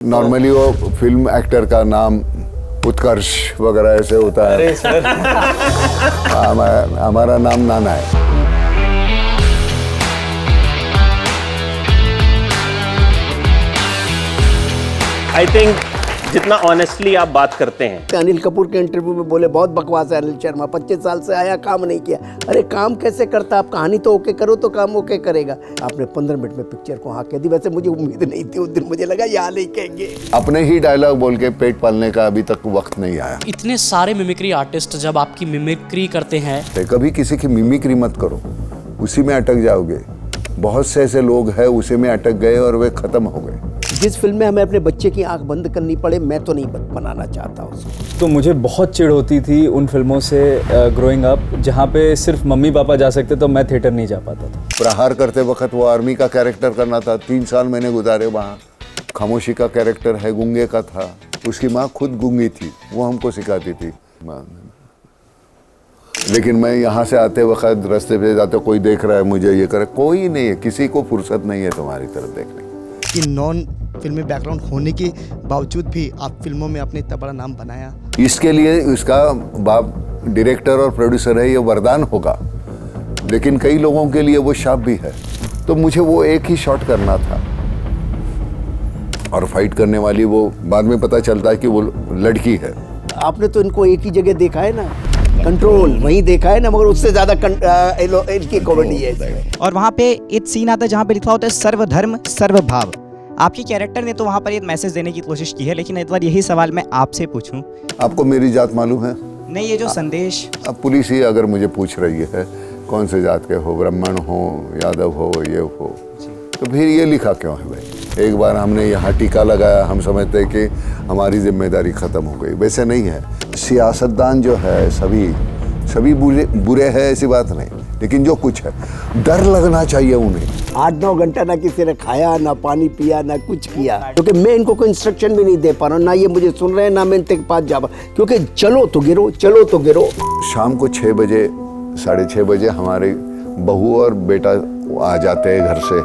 Normally वो film actor का नाम उत्कर्ष वगैरह ऐसे होता है। अरे सर हमारा नाम नाना है। आई थिंक जितना ऑनेस्टली आप बात करते हैं। अनिल कपूर के इंटरव्यू में बोले बहुत बकवास है अनिल शर्मा, 25 साल से आया काम नहीं किया। अरे काम कैसे करता, आप कहानी तो ओके करो तो काम ओके करेगा। आपने 15 मिनट में पिक्चर को हाँ कह दी। वैसे मुझे उम्मीद नहीं थी, उस दिन मुझे लगा यहाँ नहीं कहेंगे। अपने ही डायलॉग बोल के पेट पालने का अभी तक वक्त नहीं आया। इतने सारे मिमिक्री आर्टिस्ट जब आपकी मिमिक्री करते हैं, कभी किसी की मिमिक्री मत करो, उसी में अटक जाओगे। बहुत से ऐसे लोग हैं उसी में अटक गए और वे खत्म हो गए। जिस फिल्म में हमें अपने बच्चे की आंख बंद करनी पड़े, मैं तो नहीं बनाना चाहता उसको। तो मुझे बहुत चिढ़ होती थी उन फिल्मों से ग्रोइंग अप, जहाँ पे सिर्फ मम्मी पापा जा सकते तो मैं थिएटर नहीं जा पाता था। प्रहार करते वक्त वो आर्मी का कैरेक्टर करना था। 3 साल मैंने गुजारे वहाँ। खामोशी का कैरेक्टर है, गूंगे का था। उसकी माँ खुद गूंगी थी, वो हमको सिखाती थी। लेकिन मैं यहाँ से आते वक्त रास्ते पे जाते कोई देख रहा है मुझे, ये करे, कोई नहीं है, किसी को फुर्सत नहीं है तुम्हारी तरफ देखने की। कि नॉन फिल्मी बैकग्राउंड होने के बावजूद भी आप फिल्मों में अपने इतना बड़ा नाम बनाया। इसके लिए उसका बाप डायरेक्टर और प्रोड्यूसर है, ये वरदान होगा, लेकिन कई लोगों के लिए वो शाप भी है। तो मुझे वो एक ही शॉट करना था। और फाइट करने वाली वो बाद में पता चलता है कि वो लड़की है। आपने तो इनको एक ही जगह देखा है ना, कंट्रोल वहीं देखा है ना, मगर उससे ज्यादा इनकी कॉमेडी है। और वहाँ पे एक सीन आता है जहाँ पे लिखा होता है सर्वधर्म सर्वभाव। आपकी कैरेक्टर ने तो वहाँ पर एक मैसेज देने की कोशिश की है, लेकिन एक बार यही सवाल मैं आपसे पूछूं। आपको मेरी जात मालूम है? नहीं, ये जो संदेश अब पुलिस ही अगर मुझे पूछ रही है कौन से जात के हो, ब्राह्मण हो, यादव हो, ये हो, तो फिर ये लिखा क्यों है भाई? एक बार हमने यहाँ टीका लगाया, हम समझते हैं कि हमारी जिम्मेदारी ख़त्म हो गई। वैसे नहीं है। सियासतदान जो है सभी बुरे हैं, ऐसी बात नहीं, लेकिन जो कुछ है डर लगना चाहिए उन्हें। 8-9 घंटा ना किसी ने खाया, ना पानी पिया, ना कुछ किया, क्योंकि मैं इनको कोई इंस्ट्रक्शन भी नहीं दे पा रहा हूँ। ना ये मुझे सुन रहे हैं, ना मैं इनके पास जा पा, क्योंकि चलो तो गिरो, चलो तो गिरो। शाम को 6 बजे 6:30 बजे हमारे बहू और बेटा आ जाते हैं घर से।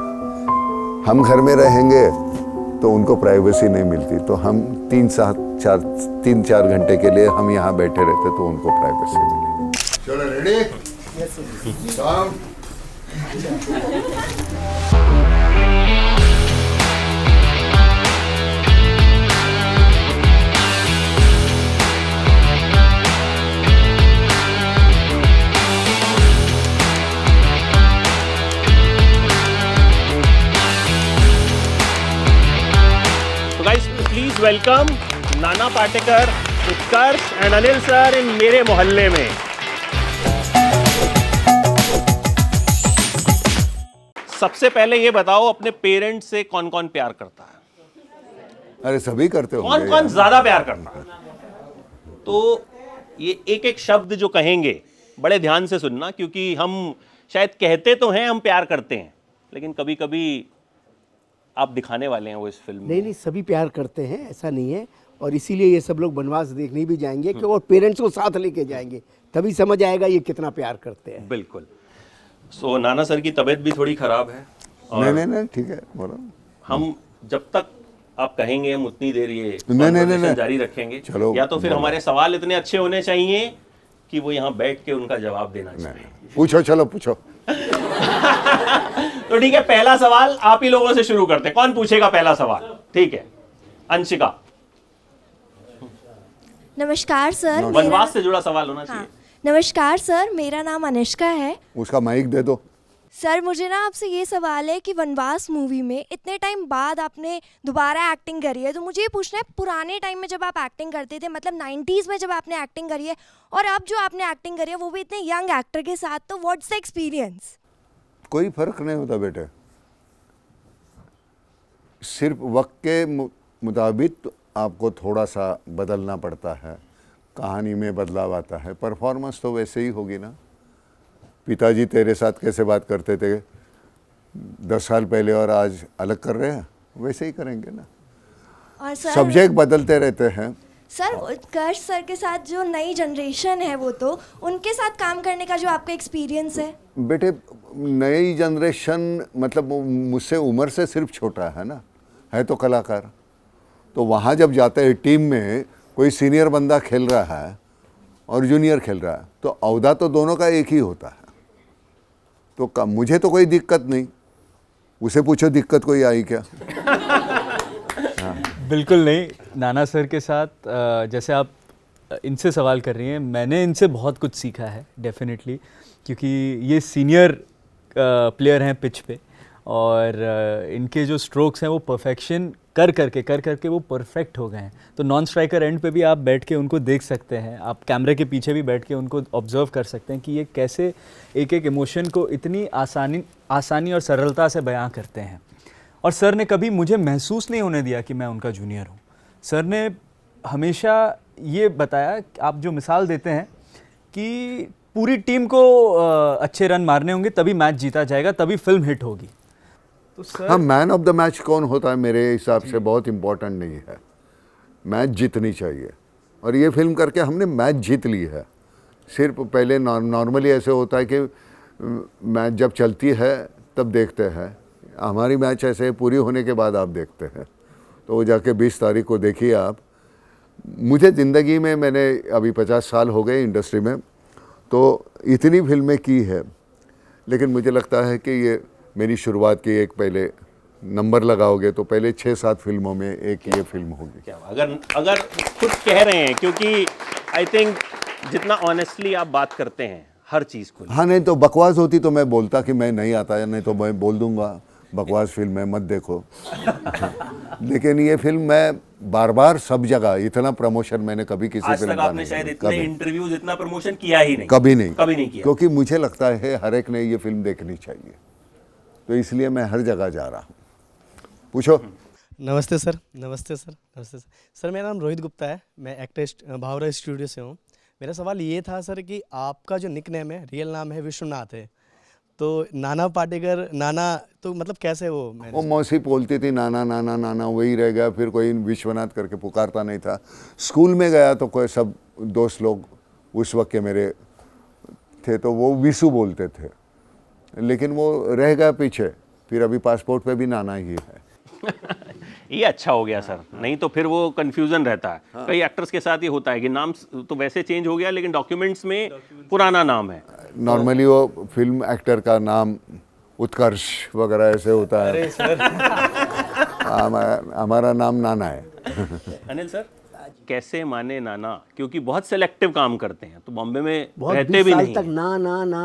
हम घर में रहेंगे तो उनको प्राइवेसी नहीं मिलती, तो हम 3-4 घंटे के लिए हम यहाँ बैठे रहते तो उनको प्राइवेसी मिलेगी। चलो रेडी? काम। Please welcome Nana Patekar, Utkarsh and Anil sir इन मेरे मोहल्ले में। सबसे पहले ये बताओ, अपने पेरेंट्स से कौन कौन प्यार करता है? अरे सभी करते हो। कौन कौन ज्यादा प्यार करता है? तो ये एक एक शब्द जो कहेंगे बड़े ध्यान से सुनना, क्योंकि हम शायद कहते तो हैं हम प्यार करते हैं, लेकिन कभी कभी आप दिखाने वाले हैं वो इस फिल्म में। नहीं, सभी प्यार करते हैं, ऐसा नहीं है। और इसीलिए ये सब लोग वनवास देखने भी जाएंगे, क्योंकि और पेरेंट्स को साथ लेके जाएंगे, तभी समझ आएगा ये कितना प्यार करते हैं। बिल्कुल। सो नाना सर की तबीयत भी थोड़ी खराब है। नहीं ठीक है, बोलो। हम जब तक आप कहेंगे हम उतनी देर ये नहीं जारी रखेंगे। चलो, या तो फिर हमारे सवाल इतने अच्छे होने चाहिए कि वो यहाँ बैठ के उनका जवाब देना चाहिए। पूछो, चलो पूछो। तो ठीक है, पहला सवाल आप ही लोगों से शुरू करते हैं। कौन पूछेगा पहला सवाल? ठीक है, अंशिका। नमस्कार सर। वनवास से जुड़ा सवाल होना चाहिए। नमस्कार सर, मेरा नाम अनुष्का है। उसका माइक दे दो। सर मुझे ना आपसे ये सवाल है कि वनवास मूवी में इतने टाइम बाद आपने दोबारा एक्टिंग करी है, तो मुझे ये पूछना है, पुराने टाइम में जब आप एक्टिंग करते थे, मतलब 90s में जब आपने एक्टिंग करी है, और अब जो आपने एक्टिंग करी है वो भी इतने यंग एक्टर के साथ, तो व्हाट्स द एक्सपीरियंस? कोई फर्क नहीं होता बेटे, सिर्फ वक्त के मुताबिक आपको थोड़ा सा बदलना पड़ता है, कहानी में बदलाव आता है। परफॉर्मेंस तो वैसे ही होगी ना। पिताजी तेरे साथ कैसे बात करते थे 10 साल पहले और आज अलग कर रहे हैं, वैसे ही करेंगे ना। और सर सब्जेक्ट बदलते रहते हैं। सर उत्कर्ष सर के साथ जो नई जनरेशन है, वो तो उनके साथ काम करने का जो आपका एक्सपीरियंस है? बेटे नई जनरेशन मतलब मुझसे उम्र से सिर्फ छोटा है ना, है तो कलाकार। तो वहाँ जब जाते हैं टीम में कोई सीनियर बंदा खेल रहा है और जूनियर खेल रहा है तो अहदा तो दोनों का एक ही होता है। तो मुझे तो कोई दिक्कत नहीं, उसे पूछो दिक्कत कोई आई क्या? बिल्कुल नहीं। नाना सर के साथ जैसे आप इनसे सवाल कर रही हैं, मैंने इनसे बहुत कुछ सीखा है डेफिनेटली, क्योंकि ये सीनियर प्लेयर हैं पिच पे और इनके जो स्ट्रोक्स हैं वो परफेक्शन कर करके वो परफेक्ट हो गए हैं। तो नॉन स्ट्राइकर एंड पे भी आप बैठ के उनको देख सकते हैं, आप कैमरे के पीछे भी बैठ के उनको ऑब्जर्व कर सकते हैं कि ये कैसे एक एक इमोशन को इतनी आसानी और सरलता से बयां करते हैं। और सर ने कभी मुझे महसूस नहीं होने दिया कि मैं उनका जूनियर हूँ। सर ने हमेशा ये बताया, आप जो मिसाल देते हैं कि पूरी टीम को अच्छे रन मारने होंगे तभी मैच जीता जाएगा, तभी फिल्म हिट होगी। तो सर हाँ, मैन ऑफ द मैच कौन होता है मेरे हिसाब से बहुत इम्पोर्टेंट नहीं है, मैच जीतनी चाहिए। और ये फिल्म करके हमने मैच जीत ली है। सिर्फ पहले नॉर्मली ऐसे होता है कि मैच जब चलती है तब देखते हैं, हमारी मैच ऐसे पूरी होने के बाद आप देखते हैं। तो वो जाके 20 तारीख को देखिए आप। मुझे ज़िंदगी में, मैंने अभी 50 साल हो गए इंडस्ट्री में, तो इतनी फिल्में की है, लेकिन मुझे लगता है कि ये मेरी शुरुआत की एक, पहले नंबर लगाओगे तो पहले 6-7 फिल्मों में एक ये फिल्म होगी। क्या अगर खुद कह रहे हैं, क्योंकि आई थिंक जितना ऑनेस्टली आप बात करते हैं हर चीज़ को। हाँ, नहीं तो बकवास होती तो मैं बोलता कि मैं नहीं आता है, नहीं तो मैं बोल दूंगा बकवास फिल्म है मत देखो। लेकिन ये फिल्म मैं बार बार सब जगह, इतना प्रमोशन मैंने कभी किसी आज फिल्म तक का आपने नहीं शायद किया। इतने इंटरव्यूज, इतना प्रमोशन किया ही नहीं, कभी नहीं किया, क्योंकि मुझे लगता है हर एक ने ये फिल्म देखनी चाहिए, तो इसलिए मैं हर जगह जा रहा हूँ। पूछो। नमस्ते सर। नमस्ते सर। नमस्ते सर। सर मेरा नाम रोहित गुप्ता है, मैं एक्टर भावरा स्टूडियो से हूँ। मेरा सवाल ये था सर कि आपका जो निक नेम है, रियल नाम है विश्वनाथ है, तो नाना पाटेकर, नाना तो मतलब कैसे वो मौसी बोलती थी नाना नाना नाना, वही रह गया, फिर कोई विश्वनाथ करके पुकारता नहीं था। स्कूल में गया तो कोई सब दोस्त लोग उस वक्त के मेरे थे तो वो विशु बोलते थे, लेकिन वो रह गया पीछे। फिर अभी पासपोर्ट पे भी नाना ही है। ये अच्छा हो गया सर, नहीं तो फिर वो कंफ्यूजन रहता है। कई एक्टर्स के साथ ये होता है कि नाम तो वैसे चेंज हो गया लेकिन डॉक्यूमेंट्स में पुराना नाम है। नॉर्मली वो फिल्म एक्टर का नाम उत्कर्ष वगैरह ऐसे होता है। हमारा नाम नाना है। अनिल सर, कैसे माने नाना, क्योंकि बहुत सेलेक्टिव काम करते हैं, तो बॉम्बे में बहुत रहते 20 भी साल नहीं तक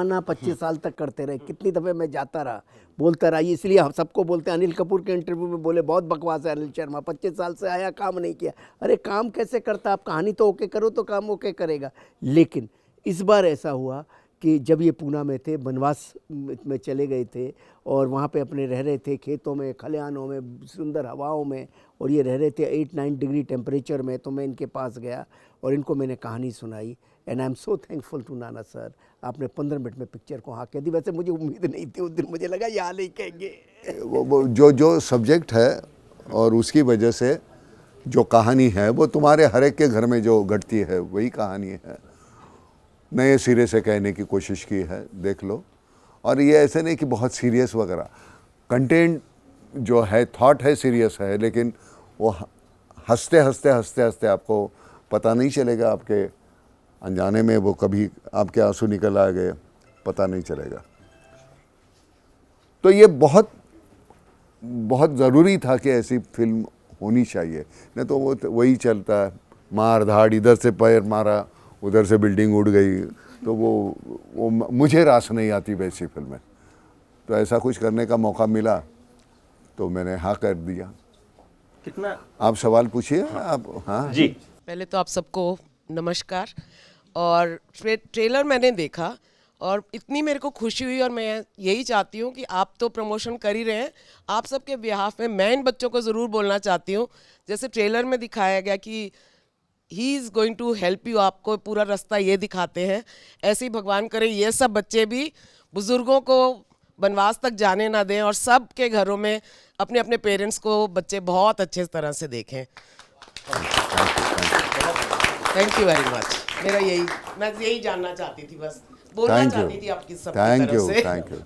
ना 25 साल तक करते रहे। कितनी दफ़े मैं जाता रहा, बोलता रहा। इसलिए हम सबको बोलते हैं, अनिल कपूर के इंटरव्यू में बोले बहुत बकवास है अनिल शर्मा, 25 साल से आया काम नहीं किया। अरे काम कैसे करता, आप कहानी तो ओके करो तो काम ओके करेगा। लेकिन इस बार ऐसा हुआ कि जब ये पूना में थे, बनवास में चले गए थे और वहाँ पे अपने रह रहे थे, खेतों में, खलिहानों में, सुंदर हवाओं में, और ये रह रहे थे 8-9 डिग्री टेम्परेचर में। तो मैं इनके पास गया और इनको मैंने कहानी सुनाई। And I am so thankful to Nana sir, आपने 15 मिनट में पिक्चर को हाँ कह दी। वैसे मुझे उम्मीद नहीं थी उस दिन, मुझे लगा यहाँ नहीं कहेंगे। वो जो सब्जेक्ट है और उसकी वजह से जो कहानी है वो तुम्हारे हर एक के घर में जो घटती है वही कहानी है। नए सिरे से कहने की कोशिश की है, देख लो। और ये ऐसे नहीं कि बहुत सीरियस वगैरह, कंटेंट जो है, थॉट है, सीरियस है, लेकिन वो हंसते हंसते हंसते हंसते आपको पता नहीं चलेगा, आपके अनजाने में वो कभी आपके आंसू निकल आ गए, पता नहीं चलेगा। तो ये बहुत बहुत ज़रूरी था कि ऐसी फिल्म होनी चाहिए, नहीं तो वो वही चलता है, मार धाड़, इधर से पैर मारा, उधर से बिल्डिंग उड़ गई, तो वो मुझे रास नहीं आती वैसी फिल्में। तो ऐसा कुछ करने का मौका मिला तो मैंने हाँ कर दिया। कितना आप सवाल पूछिए। आप हाँ जी। पहले तो आप सबको नमस्कार। और ट्रेलर मैंने देखा और इतनी मेरे को खुशी हुई, और मैं यही चाहती हूँ कि आप तो प्रमोशन कर ही रहे हैं, आप सबके बिहाफ में मैं इन बच्चों को ज़रूर बोलना चाहती हूँ। जैसे ट्रेलर में दिखाया गया कि he is going to help you, आपको पूरा रास्ता ये दिखाते हैं। ऐसे ही भगवान करे ये सब बच्चे भी बुज़ुर्गों को बनवास तक जाने ना दें और सब के घरों में अपने अपने पेरेंट्स को बच्चे बहुत अच्छे तरह से देखें। Thank you very much. मेरा मैं यही जानना चाहती थी, बस बोलना चाहती थी आपकी सबकी तरफ से।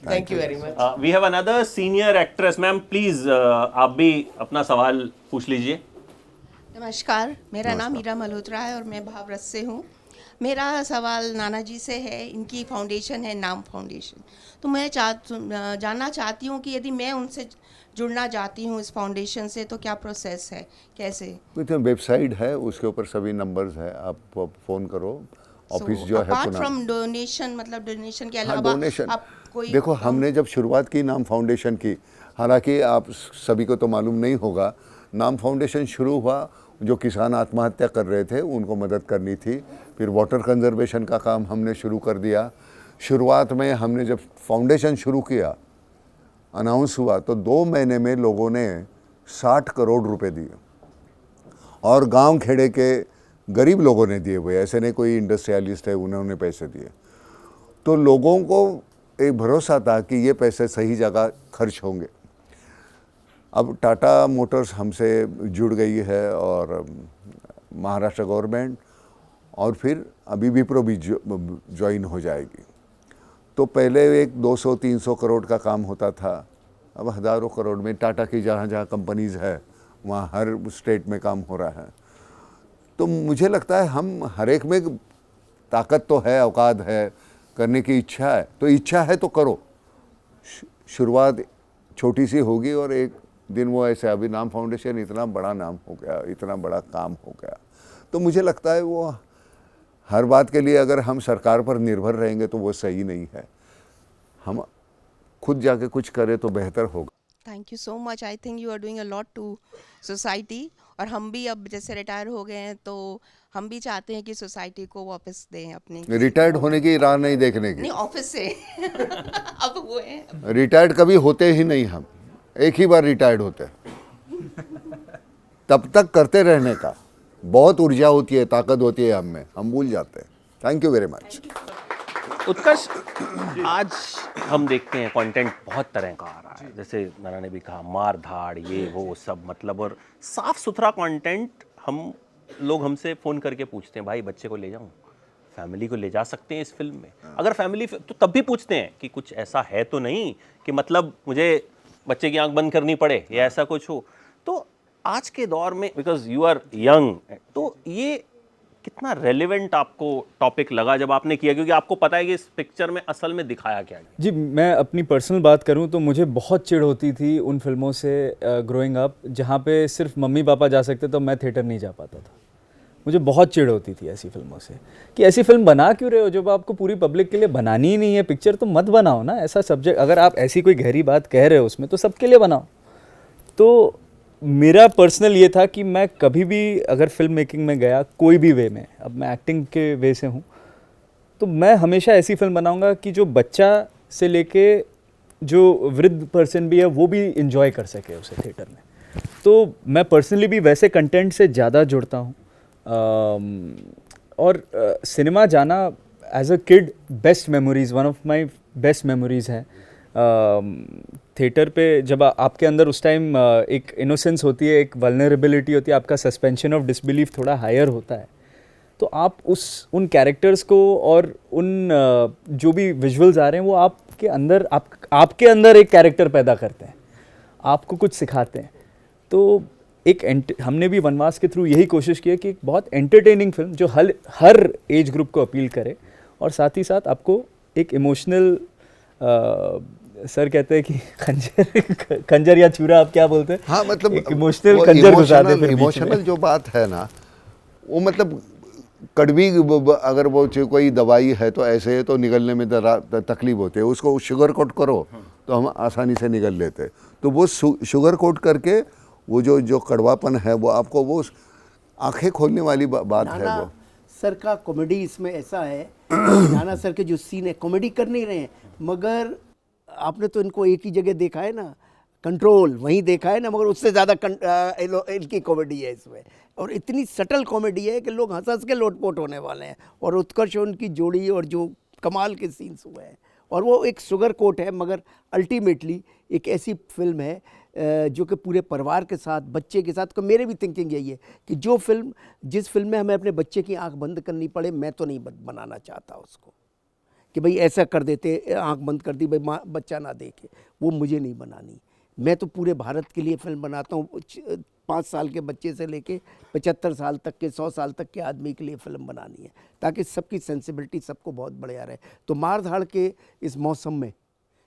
Thank you very much. We have another senior actress. Ma'am please आप भी अपना सवाल पूछ लीजिए। नमस्कार, मेरा नाम मीरा मल्होत्रा है और मैं भावरस से हूँ। मेरा सवाल नाना जी से है। इनकी फाउंडेशन है नाम फाउंडेशन। तो मैं जानना चाहती हूँ कि यदि मैं उनसे जुड़ना चाहती हूँ इस फाउंडेशन से तो क्या प्रोसेस है, कैसे? तो वेबसाइट है, उसके ऊपर सभी नंबर्स है, आप फ़ोन करो। ऑफिस जो है अपार्ट फ्रॉम डोनेशन, मतलब डोनेशन के अलावा डोनेशन, आप कोई देखो हमने जब शुरुआत की नाम फाउंडेशन की, हालांकि आप सभी को तो मालूम नहीं होगा, नाम फाउंडेशन शुरू हुआ जो किसान आत्महत्या कर रहे थे उनको मदद करनी थी। फिर वाटर कंजर्वेशन का काम हमने शुरू कर दिया। शुरुआत में हमने जब फाउंडेशन शुरू किया, अनाउंस हुआ, तो 2 महीने में लोगों ने 60 करोड़ रुपए दिए और गांव खेड़े के गरीब लोगों ने दिए हुए, ऐसे नहीं कोई इंडस्ट्रियलिस्ट है उन्होंने पैसे दिए। तो लोगों को एक भरोसा था कि ये पैसे सही जगह खर्च होंगे। अब टाटा मोटर्स हमसे जुड़ गई है और महाराष्ट्र गवर्नमेंट, और फिर अभी विप्रो भी ज्वाइन हो जाएगी। तो पहले एक 200-300 करोड़ का काम होता था, अब हज़ारों करोड़ में टाटा की जहाँ जहाँ कंपनीज़ है वहाँ हर स्टेट में काम हो रहा है। तो मुझे लगता है हम हर एक में ताकत तो है, औकात है, करने की इच्छा है, तो इच्छा है तो करो। शुरुआत छोटी सी होगी और एक दिन वो ऐसे, अभी नाम फाउंडेशन इतना बड़ा नाम हो गया, इतना बड़ा काम हो गया। तो मुझे लगता है वो हर बात के लिए अगर हम सरकार पर निर्भर रहेंगे तो वो सही नहीं है। हम खुद जाके कुछ करें तो बेहतर होगा। Thank you so much. I think you are doing a lot to society. और हम भी अब जैसे रिटायर हो गए हैं तो हम भी चाहते हैं कि सोसाइटी को वापस दें अपनी। रिटायर्ड होने की राह नहीं देखने की, नहीं ऑफिस से अब हुए हैं। रिटायर्ड कभी होते ही नहीं, हम एक ही बार रिटायर्ड होते हैं। तब तक करते रहने का बहुत ऊर्जा होती है, ताकत होती है हम भूल जाते हैं। Thank you very much. Utkarsh, आज हम देखते हैं कंटेंट बहुत तरह का आ रहा है, जैसे नाना ने भी कहा, मार धाड़ ये वो सब, मतलब, और साफ सुथरा कंटेंट। हम लोग हमसे फ़ोन करके पूछते हैं, भाई बच्चे को ले जाऊं, फैमिली को ले जा सकते हैं इस फिल्म में? अगर फैमिली, तो तब भी पूछते हैं कि कुछ ऐसा है तो नहीं कि मतलब मुझे बच्चे की आंख बंद करनी पड़े या ऐसा कुछ हो। तो आज के दौर में, बिकॉज यू आर यंग, तो ये कितना रेलेवेंट आपको टॉपिक लगा जब आपने किया, क्योंकि आपको पता है कि इस पिक्चर में असल में दिखाया क्या है? जी, मैं अपनी पर्सनल बात करूं तो मुझे बहुत चिढ़ होती थी उन फिल्मों से ग्रोइंग अप, जहां पे सिर्फ मम्मी पापा जा सकते तो मैं थिएटर नहीं जा पाता था। मुझे बहुत चिढ़ होती थी ऐसी फिल्मों से कि ऐसी फिल्म बना क्यों रहे हो जब आपको पूरी पब्लिक के लिए बनानी ही नहीं है पिक्चर, तो मत बनाओ ना ऐसा सब्जेक्ट। अगर आप ऐसी कोई गहरी बात कह रहे हो उसमें तो सबके लिए बनाओ। तो मेरा पर्सनल ये था कि मैं कभी भी अगर फिल्म मेकिंग में गया कोई भी वे में, अब मैं एक्टिंग के वे से हूँ, तो मैं हमेशा ऐसी फिल्म बनाऊंगा कि जो बच्चा से लेके जो वृद्ध पर्सन भी है वो भी इंजॉय कर सके उसे थिएटर में। तो मैं पर्सनली भी वैसे कंटेंट से ज़्यादा जुड़ता हूँ। और सिनेमा जाना as a kid best memories, one of my best memories है। थिएटर पे जब आपके अंदर उस टाइम एक इनोसेंस होती है, एक वल्नरेबिलिटी होती है, आपका सस्पेंशन ऑफ डिसबिलीफ थोड़ा हायर होता है, तो आप उन कैरेक्टर्स को और उन जो भी विजुअल्स आ रहे हैं वो आपके अंदर आपके अंदर एक कैरेक्टर पैदा करते हैं, आपको कुछ सिखाते हैं। तो हमने भी वनवास के थ्रू यही कोशिश की है कि एक बहुत एंटरटेनिंग फिल्म जो हर एज ग्रुप को अपील करे और साथ ही साथ आपको एक इमोशनल, सर कहते हैं कि खंजर या छुरा, आप क्या बोलते हैं? हाँ, मतलब इमोशनल खंजर घुसा दे फिर इमोशनल जो बात है ना, वो मतलब कड़वी, अगर वो कोई दवाई है तो ऐसे तो निगलने में तकलीफ होती है, उसको शुगर कोट करो तो हम आसानी से निगल लेते। तो वो शुगर कोट करके वो जो कड़वापन है वो आपको वो आंखें खोलने वाली बात है। वो सर का कॉमेडी इसमें ऐसा है, नाना सर के जो सीन है कॉमेडी कर नहीं रहे हैं, मगर आपने तो इनको एक ही जगह देखा है ना, कंट्रोल वहीं देखा है ना, मगर उससे ज़्यादा इनकी कॉमेडी है इसमें, और इतनी सटल कॉमेडी है कि लोग हंस हंस के लोटपोट होने वाले हैं। और उत्कर्ष उनकी जोड़ी और जो कमाल के सीन्स हुए हैं, और वो एक शुगर कोट है, मगर अल्टीमेटली एक ऐसी फिल्म है जो कि पूरे परिवार के साथ, बच्चे के साथ। तो मेरे भी थिंकिंग यही है कि जिस फिल्म में हमें अपने बच्चे की आंख बंद करनी पड़े, मैं तो नहीं बनाना चाहता उसको कि भाई ऐसा कर देते, आंख बंद कर दी, भाई बच्चा ना देखे, वो मुझे नहीं बनानी। मैं तो पूरे भारत के लिए फिल्म बनाता हूँ, 5 साल के बच्चे से लेके 75 साल तक के, 100 साल तक के आदमी के लिए फिल्म बनानी है, ताकि सबकी सेंसिबिलिटी सबको बहुत बढ़िया रहे। तो मार धाड़ के इस मौसम में,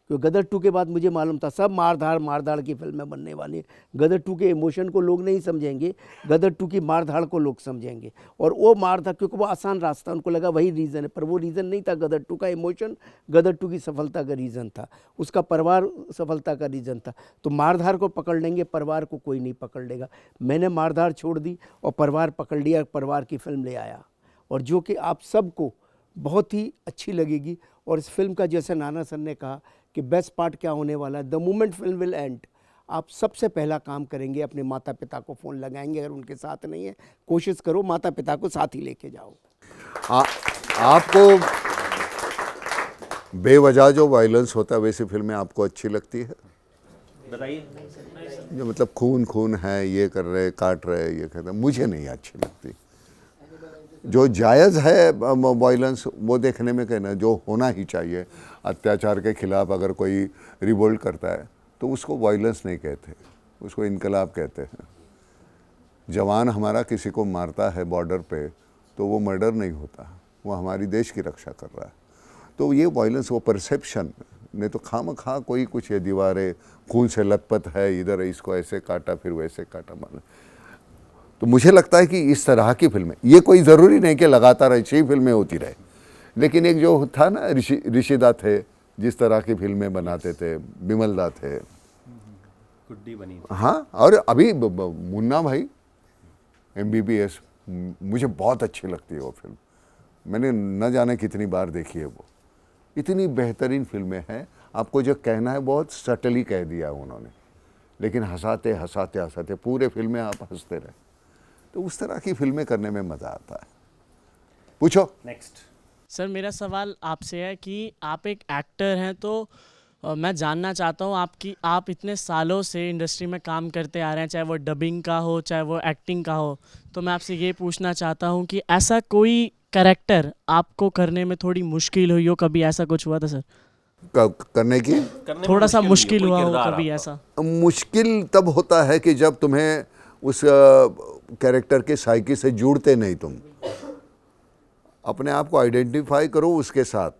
क्योंकि गदर 2 के बाद मुझे मालूम था सब मार धाड़ की फिल्में बनने वाली हैं। गदर 2 के इमोशन को लोग नहीं समझेंगे, गदर 2 की मार धाड़ को लोग समझेंगे। और वो मार धाड़, क्योंकि वो आसान रास्ता, उनको लगा वही रीज़न है, पर वो रीज़न नहीं था। गदर 2 का इमोशन गदर 2 की सफलता का रीज़न था, उसका परिवार सफलता का रीज़न था। तो मार धाड़ को पकड़ लेंगे, परिवार को कोई नहीं पकड़ लेगा। मैंने मार धाड़ छोड़ दी और परिवार पकड़ लिया, परिवार की फिल्म ले आया, और जो कि आप सबको बहुत ही अच्छी लगेगी। और इस फिल्म का, जैसे नाना सर ने कहा कि बेस्ट पार्ट क्या होने वाला है, the moment film will and, आप सबसे पहला काम करेंगे अपने माता पिता को फ़ोन लगाएंगे। अगर उनके साथ नहीं है, कोशिश करो माता पिता को साथ ही लेके जाओ। आपको बेवजह जो वायलेंस होता है वैसी फिल्में आपको अच्छी लगती है? बताइए। जो मतलब खून है, ये कर रहे, काट रहे, ये कर रहे, मुझे नहीं अच्छी लगती। जो जायज़ है वायलेंस, वो देखने में कहना, जो होना ही चाहिए। अत्याचार के खिलाफ अगर कोई रिवोल्ट करता है तो उसको वायलेंस नहीं कहते, उसको इनकलाब कहते हैं। जवान हमारा किसी को मारता है बॉर्डर पे तो वो मर्डर नहीं होता, वो हमारी देश की रक्षा कर रहा है। तो ये वायलेंस, वो परसेप्शन, नहीं तो खामखा कोई कुछ, ये दीवारें खून से लथपथ है, इधर इसको ऐसे काटा फिर वैसे काटा, माने। तो मुझे लगता है कि इस तरह की फिल्में, ये कोई ज़रूरी नहीं कि लगातार ऐसी ही फिल्में होती रहे, लेकिन एक जो था ना, ऋषिदा थे जिस तरह की फिल्में बनाते थे, बिमलदा थे, गुड्डी बनी, हाँ, और अभी मुन्ना भाई MBBS, मुझे बहुत अच्छी लगती है वो फिल्म। मैंने न जाने कितनी बार देखी है वो, इतनी बेहतरीन फिल्में हैं। आपको जो कहना है बहुत सटली कह दिया उन्होंने, लेकिन हंसाते हंसाते हंसाते पूरे फिल्में आप हंसते रहे। तो उस तरह की फिल्में करने में मज़ा आता है। पूछो नेक्स्ट। सर मेरा सवाल आपसे है कि आप एक एक्टर हैं, तो मैं जानना चाहता हूँ आप इतने सालों से इंडस्ट्री में काम करते आ रहे हैं, चाहे वो डबिंग का हो चाहे वो एक्टिंग का हो, तो मैं आपसे ये पूछना चाहता हूँ कि ऐसा कोई कैरेक्टर आपको करने में थोड़ी मुश्किल हुई हो, कभी ऐसा कुछ हुआ था सर? करने की थोड़ा सा मुश्किल हुआ हो कभी ऐसा? मुश्किल तब होता है कि जब तुम्हें उस कैरेक्टर के साइकी से जुड़ते नहीं, तुम अपने आप को आइडेंटिफाई करो उसके साथ।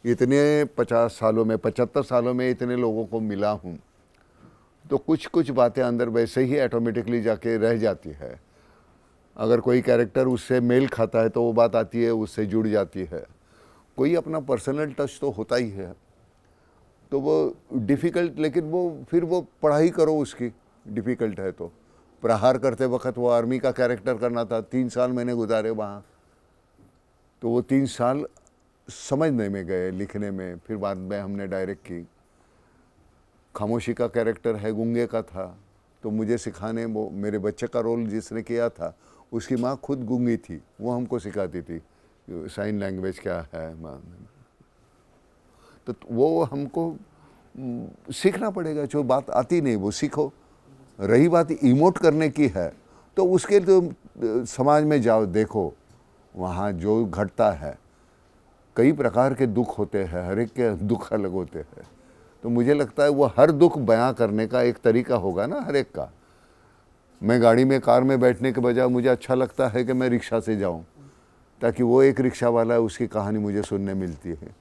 इतने 50 सालों में, 75 सालों में इतने लोगों को मिला हूँ, तो कुछ कुछ बातें अंदर वैसे ही ऑटोमेटिकली जाके रह जाती है। अगर कोई कैरेक्टर उससे मेल खाता है तो वो बात आती है, उससे जुड़ जाती है। कोई अपना पर्सनल टच तो होता ही है, तो वो डिफ़िकल्ट, लेकिन वो फिर वो पढ़ाई करो उसकी, डिफ़िकल्ट है तो। प्रहार करते वक्त वो आर्मी का कैरेक्टर करना था, 3 साल मैंने गुजारे वहाँ, तो वो 3 साल समझने में गए, लिखने में, फिर बाद में हमने डायरेक्ट की। खामोशी का कैरेक्टर है, गूंगे का था, तो मुझे सिखाने, वो मेरे बच्चे का रोल जिसने किया था उसकी माँ खुद गूंगी थी, वो हमको सिखाती थी साइन लैंग्वेज क्या है माँ। तो वो हमको सीखना पड़ेगा, जो बात आती नहीं वो सीखो। रही बात इमोट करने की है, तो उसके तो समाज में जाओ, देखो वहाँ जो घटता है, कई प्रकार के दुख होते हैं, हर एक के दुख अलग होते हैं। तो मुझे लगता है वो हर दुख बयां करने का एक तरीका होगा ना हर एक का। मैं गाड़ी में, कार में बैठने के बजाय मुझे अच्छा लगता है कि मैं रिक्शा से जाऊं, ताकि वो एक रिक्शा वाला है, उसकी कहानी मुझे सुनने मिलती है,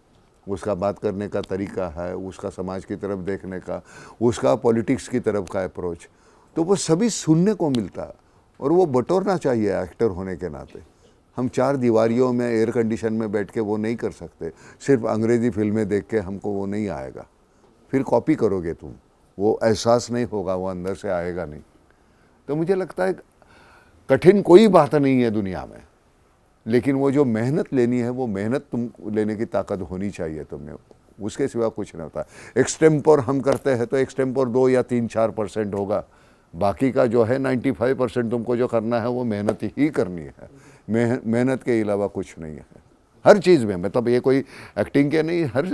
उसका बात करने का तरीका है, उसका समाज की तरफ देखने का, उसका पॉलिटिक्स की तरफ का अप्रोच, तो वो सभी सुनने को मिलता है। और वो बटोरना चाहिए एक्टर होने के नाते। हम 4 दीवारियों में एयर कंडीशन में बैठ के वो नहीं कर सकते। सिर्फ अंग्रेज़ी फिल्में देख के हमको वो नहीं आएगा, फिर कॉपी करोगे तुम, वो एहसास नहीं होगा, वो अंदर से आएगा नहीं। तो मुझे लगता है कठिन कोई बात नहीं है दुनिया में, लेकिन वो जो मेहनत लेनी है, वो मेहनत तुम लेने की ताकत होनी चाहिए तुम्हें, उसके सिवा कुछ नहीं होता। एक्सटेम्पोर हम करते हैं तो एक्सटेम्पोर 2 या 3-4% होगा, बाकी का जो है 95% तुमको जो करना है वो मेहनत ही करनी है। मेहनत के अलावा कुछ नहीं है हर चीज़ में, मतलब ये कोई एक्टिंग के नहीं, हर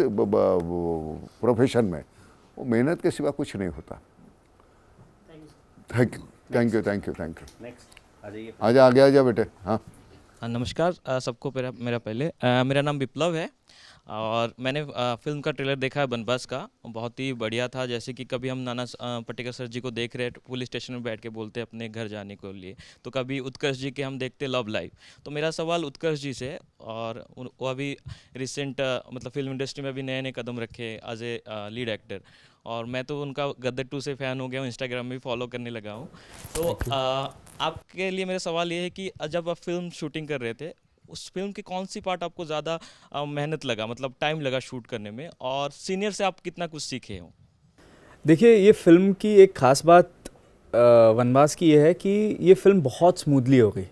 प्रोफेशन में वो मेहनत के सिवा कुछ नहीं होता। Thank you. नेक्स्ट आ जाइए। आजा, आगे आजा बेटे। हाँ नमस्कार सबको मेरा पहले मेरा नाम विप्लव है और मैंने फिल्म का ट्रेलर देखा है बनबस का, बहुत ही बढ़िया था। जैसे कि कभी हम नाना पाटेकर सर जी को देख रहे हैं पुलिस स्टेशन में बैठ के बोलते हैं अपने घर जाने के लिए, तो कभी उत्कर्ष जी के हम देखते लव लाइफ। तो मेरा सवाल उत्कर्ष जी से, और वो अभी रिसेंट मतलब फिल्म इंडस्ट्री में भी नए नए कदम रखे एज ए लीड एक्टर, और मैं तो उनका गदर 2 से फ़ैन हो गया हूँ, इंस्टाग्राम में भी फॉलो करने लगा हूँ। तो आपके लिए मेरा सवाल ये है कि जब आप फिल्म शूटिंग कर रहे थे, उस फिल्म की कौन सी पार्ट आपको ज़्यादा मेहनत लगा, मतलब टाइम लगा शूट करने में, और सीनियर से आप कितना कुछ सीखे हो? देखिए, ये फिल्म की एक ख़ास बात वनवास की ये है कि ये फिल्म बहुत स्मूथली हो गई।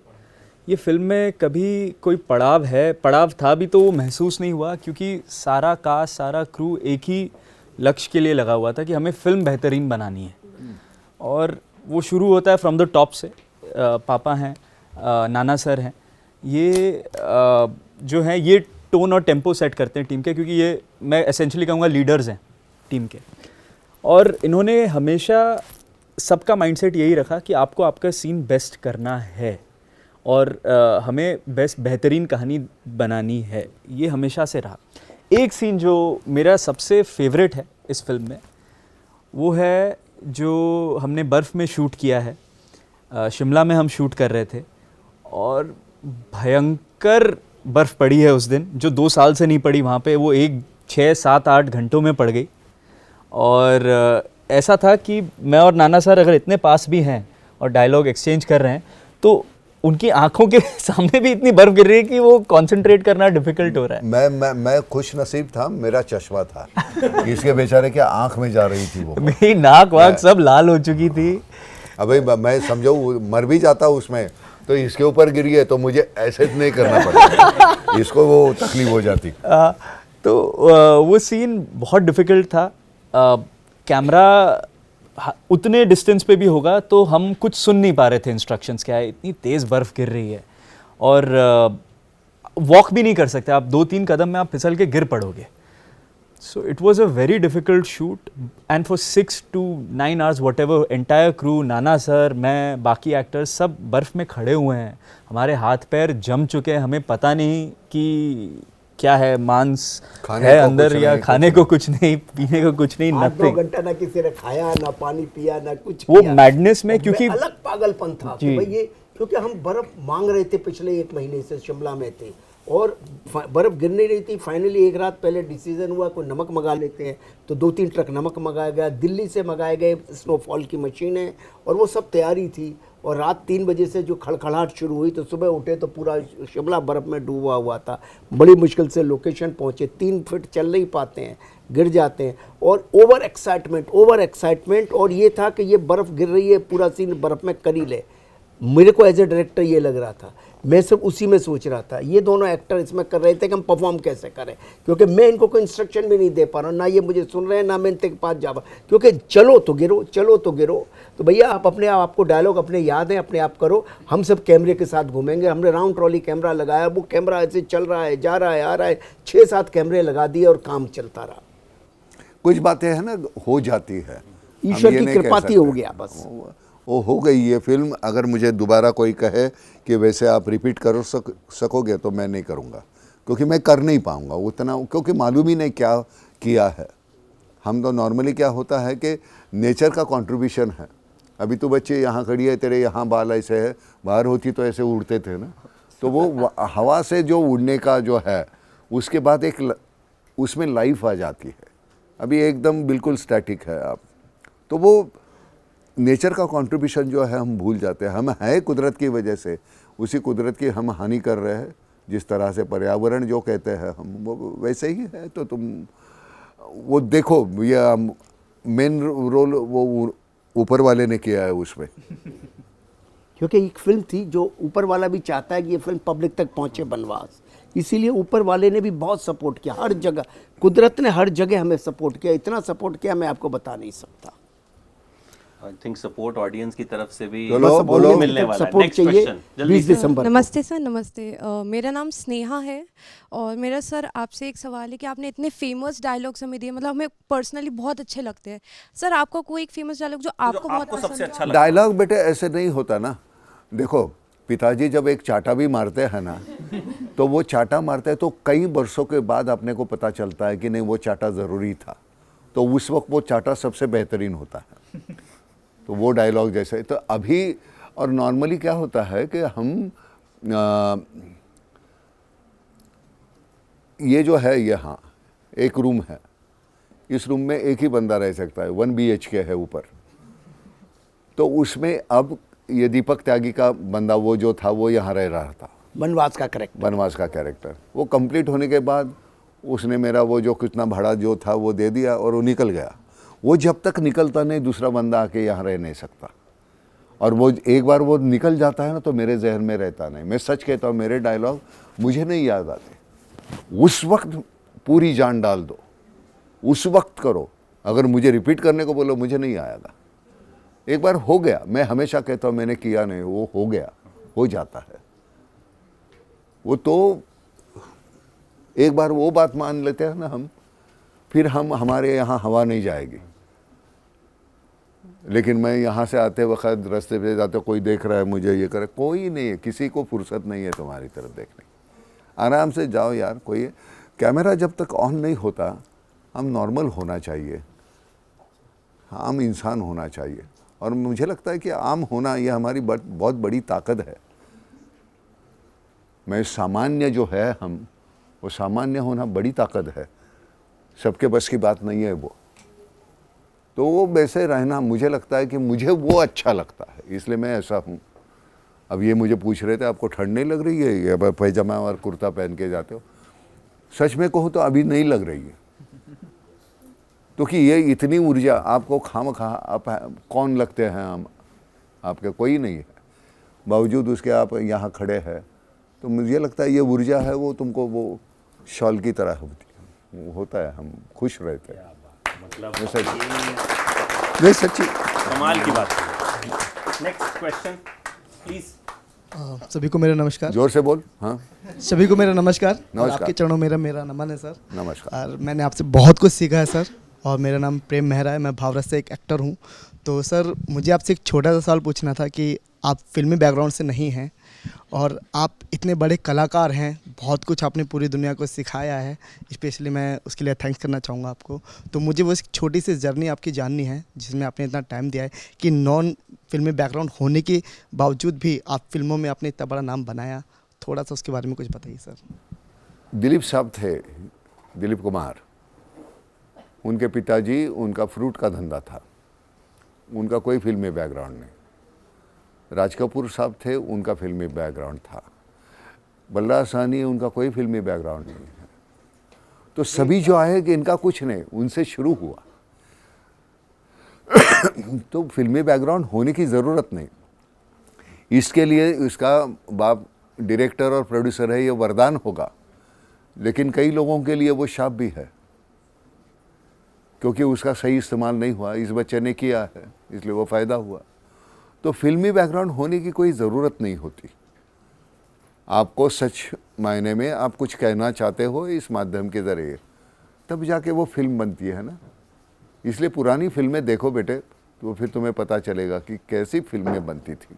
ये फिल्म में कभी कोई पड़ाव था भी तो वो महसूस नहीं हुआ, क्योंकि सारा कास्ट, सारा क्रू एक ही लक्ष्य के लिए लगा हुआ था कि हमें फ़िल्म बेहतरीन बनानी है। और वो शुरू होता है फ्रॉम द टॉप से। पापा हैं, नाना सर हैं, ये जो हैं ये टोन और टेम्पो सेट करते हैं टीम के, क्योंकि ये मैं एसेंशियली कहूँगा लीडर्स हैं टीम के। और इन्होंने हमेशा सबका माइंडसेट यही रखा कि आपको आपका सीन बेस्ट करना है और हमें बेहतरीन कहानी बनानी है, ये हमेशा से रहा। एक सीन जो मेरा सबसे फेवरेट है इस फिल्म में, वो है जो हमने बर्फ़ में शूट किया है। शिमला में हम शूट कर रहे थे और भयंकर बर्फ़ पड़ी है उस दिन, जो 2 साल से नहीं पड़ी वहाँ पे, वो 6, 7, 8 घंटों में पड़ गई। और ऐसा था कि मैं और नाना सर अगर इतने पास भी हैं और डायलॉग एक्सचेंज कर रहे हैं, तो उनकी आंखों के सामने भी इतनी बर्फ़ गिर रही है कि वो कंसंट्रेट करना डिफ़िकल्ट हो रहा है। मैं खुश नसीब था, मेरा चश्मा था। इसके बेचारे के आंख में जा रही थी वो। मेरी नाक वाक सब लाल हो चुकी थी। अबे मैं समझो मर भी जाता उसमें, तो इसके ऊपर गिरी है तो मुझे ऐसे नहीं करना पड़ता, इसको वो तकलीफ हो जाती। तो वो सीन बहुत डिफ़िकल्ट था। कैमरा उतने डिस्टेंस पे भी होगा तो हम कुछ सुन नहीं पा रहे थे इंस्ट्रक्शंस क्या है, इतनी तेज़ बर्फ़ गिर रही है, और वॉक भी नहीं कर सकते आप, 2-3 कदम में आप फिसल के गिर पड़ोगे। So it was a very difficult shoot, and for 6 to 9 hours whatever, entire crew, Nana sir, मैं, बाकी एक्टर्स सब बर्फ़ में खड़े हुए हैं, हमारे हाथ पैर जम चुके हैं, हमें पता नहीं कि क्या है, मांस है अंदर या खाने को कुछ नहीं, पीने को कुछ नहीं, 8-9 घंटा ना किसी ने खाया, ना पानी पिया, ना कुछ वो किया। मैडनेस में, क्योंकि अलग पागलपन था कि भाई ये, क्योंकि हम बर्फ मांग रहे थे पिछले 1 महीने से, शिमला में थे और बर्फ़ गिर नहीं रही थी। फाइनली 1 रात पहले डिसीजन हुआ कोई नमक मंगा लेते हैं, तो 2-3 ट्रक नमक मंगाया गया, दिल्ली से मंगाए गए स्नोफॉल की मशीनें, और वो सब तैयारी थी। और रात 3 बजे से जो खड़खड़ाहट शुरू हुई तो सुबह उठे तो पूरा शिमला बर्फ़ में डूबा हुआ था। बड़ी मुश्किल से लोकेशन पहुँचे, 3 फीट चल नहीं पाते हैं, गिर जाते हैं। और ओवर एक्साइटमेंट, और ये था कि ये बर्फ़ गिर रही है, पूरा सीन बर्फ़ में कर ही ले। मेरे को एज ए डायरेक्टर ये लग रहा था, मैं सिर्फ उसी में सोच रहा था, ये दोनों एक्टर इसमें कर रहे थे कि हम परफॉर्म कैसे करें, क्योंकि मैं इनको कोई इंस्ट्रक्शन भी नहीं दे पा रहा हूँ, ना ये मुझे सुन रहे हैं, ना मैं इनके पास जा पा, क्योंकि चलो तो गिरो। तो भैया आप अपने आप, आपको डायलॉग अपने याद हैं, अपने आप करो, हम सब कैमरे के साथ घूमेंगे। हमने राउंड ट्रॉली कैमरा लगाया, वो कैमरा ऐसे चल रहा है, जा रहा है, आ रहा है, 6-7 कैमरे लगा दिए और काम चलता रहा। कुछ बातें हैं ना, हो जाती है, ईश्वर की कृपा थी, हो गया बस, वो हो गई ये फिल्म। अगर मुझे दोबारा कोई कहे कि वैसे आप रिपीट करो सकोगे तो मैं नहीं करूँगा, क्योंकि मैं कर नहीं पाऊँगा उतना, क्योंकि मालूम ही नहीं क्या किया है। हम तो नॉर्मली क्या होता है कि नेचर का कंट्रीब्यूशन है। अभी तो बच्चे यहाँ खड़ी है, तेरे यहाँ बाल ऐसे है, बाहर होती तो ऐसे उड़ते थे ना, तो वो हवा से जो उड़ने का जो है, उसके बाद एक उसमें लाइफ आ जाती है। अभी एकदम बिल्कुल स्टैटिक है आप, तो वो नेचर का कंट्रीब्यूशन जो है हम भूल जाते हैं। हम है कुदरत की वजह से, उसी कुदरत की हम हानि कर रहे हैं। जिस तरह से पर्यावरण जो कहते हैं हम, वो वैसे ही है। तो तुम वो देखो, ये मेन रोल वो ऊपर वाले ने किया है उसमें, क्योंकि एक फिल्म थी जो ऊपर वाला भी चाहता है कि ये फिल्म पब्लिक तक पहुंचे, बनवास, इसीलिए ऊपर वाले ने भी बहुत सपोर्ट किया, हर जगह कुदरत ने हर जगह हमें सपोर्ट किया, इतना सपोर्ट किया मैं आपको बता नहीं सकता। आई थिंक सपोर्ट ऑडियंस की तरफ से भी बोलो, मिलने वाला है। सपोर्ट नेक्स्ट चाहिए क्वेश्चन 20 दिसंबर। नमस्ते सर, नमस्ते। मेरा नाम स्नेहा है और मेरा सर आपसे एक सवाल है कि आपने इतने फेमस डायलॉग्स हमें दिए, मतलब हमें पर्सनली बहुत अच्छे लगते हैं। सर आपका कोई एक फेमस डायलॉग जो आपको बहुत सबसे पसंद अच्छा हो? लगा? डायलॉग बेटे ऐसे नहीं होता ना। देखो, पिताजी जब एक चाटा भी मारते हैं ना, तो वो चाटा मारते हैं तो कई वर्षों के बाद अपने को पता चलता है कि नहीं वो चाटा ज़रूरी था, तो उस वक्त वो चाटा सबसे बेहतरीन होता है। तो वो डायलॉग जैसे, तो अभी और नॉर्मली क्या होता है कि हम ये जो है, यहाँ एक रूम है, इस रूम में एक ही बंदा रह सकता है, 1 BHK है ऊपर। तो उसमें अब ये दीपक त्यागी का बंदा वो जो था वो यहाँ रह रहा था, बनवास का करेक्टर। बनवास का कैरेक्टर। वो कंप्लीट होने के बाद उसने मेरा वो जो कितना भाड़ा जो था वो दे दिया और वो निकल गया। वो जब तक निकलता नहीं दूसरा बंदा आके यहाँ रह नहीं सकता, और वो एक बार वो निकल जाता है ना तो मेरे जहन में रहता नहीं। मैं सच कहता हूँ, मेरे डायलॉग मुझे नहीं याद आते। उस वक्त पूरी जान डाल दो, उस वक्त करो। अगर मुझे रिपीट करने को बोलो मुझे नहीं आएगा। एक बार हो गया, मैं हमेशा कहता हूँ मैंने किया नहीं, वो हो गया, हो जाता है। वो तो एक बार वो बात मान लेते हैं ना हम, फिर हमारे यहाँ हवा नहीं जाएगी। लेकिन मैं यहाँ से आते वक्त रास्ते पे जाते कोई देख रहा है मुझे, ये करे, कोई नहीं है, किसी को फुर्सत नहीं है तुम्हारी तरफ देखने। आराम से जाओ यार। कोई कैमरा जब तक ऑन नहीं होता, हम नॉर्मल होना चाहिए, आम इंसान होना चाहिए। और मुझे लगता है कि आम होना ये हमारी बहुत बड़ी ताकत है। मैं सामान्य जो है हम, वो सामान्य होना बड़ी ताकत है, सबके बस की बात नहीं है वो। तो वो वैसे रहना मुझे लगता है कि मुझे वो अच्छा लगता है, इसलिए मैं ऐसा हूँ। अब ये मुझे पूछ रहे थे आपको ठंड नहीं लग रही है, ये पैजामा और कुर्ता पहन के जाते हो? सच में कहूँ तो अभी नहीं लग रही है, क्योंकि ये इतनी ऊर्जा आपको खामखा, आप कौन लगते हैं हम आपके, कोई नहीं है, बावजूद उसके आप यहाँ खड़े हैं। तो मुझे लगता है ये ऊर्जा है वो तुमको वो शॉल की तरह होती है, होता है, हम खुश रहते हैं। मतलब नहीं सच्ची कमाल की बात। Next question please. सभी को मेरा नमस्कार। जोर से बोल। हाँ, सभी को मेरा नमस्कार। नमस्कार। आपके चरणों में मेरा नमन है सर। नमस्कार। और मैंने आपसे बहुत कुछ सीखा है सर। और मेरा नाम प्रेम मेहरा है, मैं भावरस से एक एक्टर हूँ। तो सर मुझे आपसे एक छोटा सा सवाल पूछना था कि आप फिल्मी बैकग्राउंड से नहीं हैं और आप इतने बड़े कलाकार हैं, बहुत कुछ आपने पूरी दुनिया को सिखाया है, स्पेशली मैं उसके लिए थैंक्स करना चाहूँगा आपको। तो मुझे वो एक छोटी सी जर्नी आपकी जाननी है जिसमें आपने इतना टाइम दिया है कि नॉन फिल्मी बैकग्राउंड होने के बावजूद भी आप फिल्मों में आपने इतना बड़ा नाम बनाया। थोड़ा सा उसके बारे में कुछ बताइए सर। दिलीप साहब थे, दिलीप कुमार, उनके पिताजी, उनका फ्रूट का धंधा था, उनका कोई फिल्मी बैकग्राउंड नहीं। राज कपूर साहब थे, उनका फिल्मी बैकग्राउंड था। बलराज साहनी, उनका कोई फिल्मी बैकग्राउंड नहीं है। तो सभी जो आए कि इनका कुछ नहीं, उनसे शुरू हुआ। तो फिल्मी बैकग्राउंड होने की ज़रूरत नहीं, इसके लिए इसका बाप डायरेक्टर और प्रोड्यूसर है, ये वरदान होगा। लेकिन कई लोगों के लिए वो शाप भी है, क्योंकि उसका सही इस्तेमाल नहीं हुआ। इस बच्चे ने किया है इसलिए वो फ़ायदा हुआ। तो फिल्मी बैकग्राउंड होने की कोई ज़रूरत नहीं होती। आपको सच मायने में आप कुछ कहना चाहते हो इस माध्यम के ज़रिए, तब जाके वो फिल्म बनती है ना। इसलिए पुरानी फिल्में देखो बेटे, तो फिर तुम्हें पता चलेगा कि कैसी फिल्में बनती थी,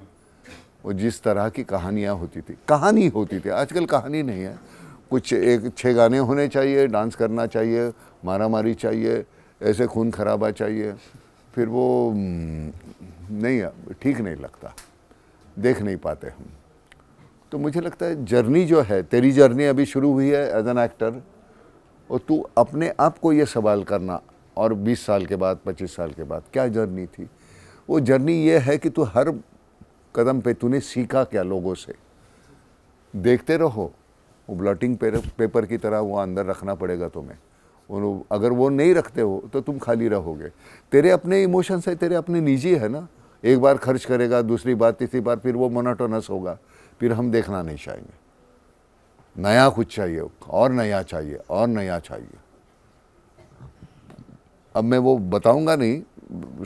वो जिस तरह की कहानियाँ होती थी। कहानी होती थी, आजकल कहानी नहीं है। कुछ 1-6 गाने होने चाहिए, डांस करना चाहिए, मारा मारी चाहिए, ऐसे खून खराबा चाहिए, फिर वो नहीं, ठीक नहीं लगता, देख नहीं पाते हम। तो मुझे लगता है जर्नी जो है, तेरी जर्नी अभी शुरू हुई है एज एन एक्टर, और तू अपने आप को ये सवाल करना, और 20 साल के बाद, 25 साल के बाद क्या जर्नी थी। वो जर्नी ये है कि तू हर कदम पे तूने सीखा क्या लोगों से। देखते रहो, वो ब्लॉटिंग पेपर की तरह वो अंदर रखना पड़ेगा तुम्हें। और अगर वो नहीं रखते हो तो तुम खाली रहोगे। तेरे अपने इमोशंस है, तेरे अपने निजी है ना। एक बार खर्च करेगा, दूसरी बार, तीसरी बार, फिर वो मोनोटोनस होगा, फिर हम देखना नहीं चाहेंगे। नया कुछ चाहिए, और नया चाहिए, और नया चाहिए। अब मैं वो बताऊंगा नहीं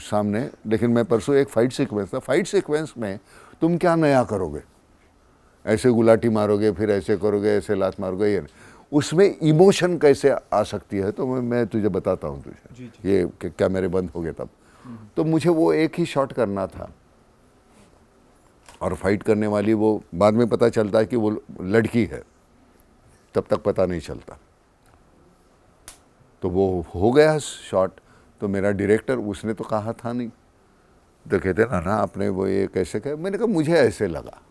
सामने, लेकिन मैं परसों एक फाइट सीक्वेंस था, फाइट सीक्वेंस में तुम क्या नया करोगे? ऐसे गुलाटी मारोगे, फिर ऐसे करोगे, ऐसे लात मारोगे, ये उसमें इमोशन कैसे आ सकती है। तो मैं तुझे बताता हूँ तुझे ये कैमरे बंद हो गए तब। तो मुझे वो एक ही शॉट करना था, और फाइट करने वाली वो बाद में पता चलता है कि वो लड़की है, तब तक पता नहीं चलता। तो वो हो गया शॉट, तो मेरा डायरेक्टर उसने तो कहा था नहीं, तो कहते ना आपने वो ये कैसे कहा, मैंने कहा मुझे ऐसे लगा।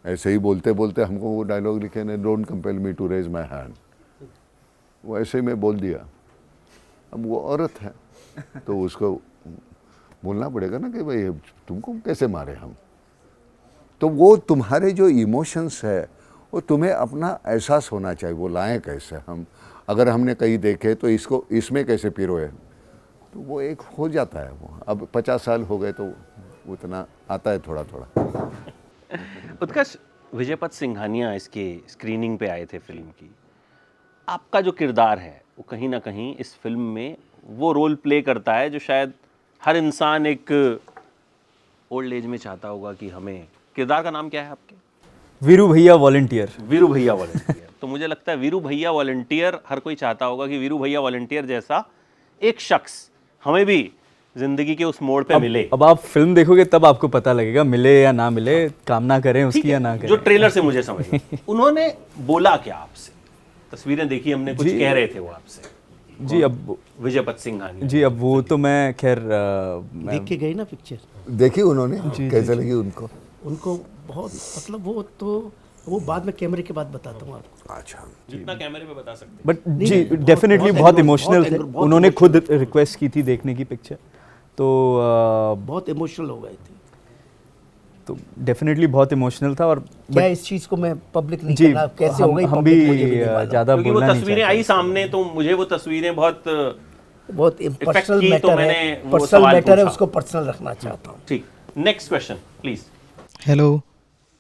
ऐसे ही बोलते बोलते हमको वो डायलॉग लिखे ने, don't compel me to raise my hand, वो ऐसे ही मैं बोल दिया। अब वो औरत है तो उसको बोलना पड़ेगा ना कि भाई तुमको कैसे मारे हम। तो वो तुम्हारे जो इमोशंस है वो तुम्हें अपना एहसास होना चाहिए, वो लाएं कैसे हम। अगर हमने कहीं देखे तो इसको इसमें कैसे पिरोए, तो वो एक हो जाता है। वो अब 50 साल हो गए तो उतना आता है थोड़ा थोड़ा। उत्कर्ष, विजयपत सिंघानिया इसके स्क्रीनिंग पे आए थे फिल्म की। आपका जो किरदार है वो कहीं ना कहीं इस फिल्म में वो रोल प्ले करता है जो शायद हर इंसान एक ओल्ड एज में चाहता होगा कि हमें। किरदार का नाम क्या है आपके? वीरू भैया वॉलंटियर। वीरू भैया वॉलंटियर। तो मुझे लगता है वीरू भैया वॉलंटियर हर कोई चाहता होगा कि वीरू भैया वॉलंटियर जैसा एक शख्स हमें भी जिंदगी के उस मोड़ पे मिले। अब आप फिल्म देखोगे तब आपको पता लगेगा, मिले या ना मिले, कामना करें उसकी या ना करें। जो ट्रेलर से मुझे समझ में उन्होंने बोला क्या आपसे? तस्वीरें देखी हमने, कुछ कह रहे थे वो आपसे? जी अब विजयपत सिंघानिया जी, अब वो तो मैं खैर देख के गई ना पिक्चर, देखी उन्होंने, कैसे लगी उनको? उनको बहुत मतलब वो बाद में कैमरे के बाद बताता हूँ आपको। अच्छा, जितना कैमरे पे बता सकते। बट जी डेफिनेटली बहुत इमोशनल थे। उन्होंने खुद रिक्वेस्ट की थी देखने की पिक्चर, तो बहुत इमोशनल हो गए थे। तो डेफिनेटली बहुत इमोशनल था। और क्या इस चीज को मैं पब्लिक नहीं जी करना, कैसे हो गई हम public भी मुझे नहीं मालूम। ज़्यादा क्योंकि वो बोलना नहीं तस्वीरें चाहते। आई सामने तो मुझे वो तस्वीरें बहुत पर्सनल की, तो मैटर मैंने है, वो पर्सनल सवाल मैटर है, पूछा। उसको पर्सनल रखना चाहता हूँ। ठीक, नेक्स्ट क्वेश्चन प्लीज। हेलो,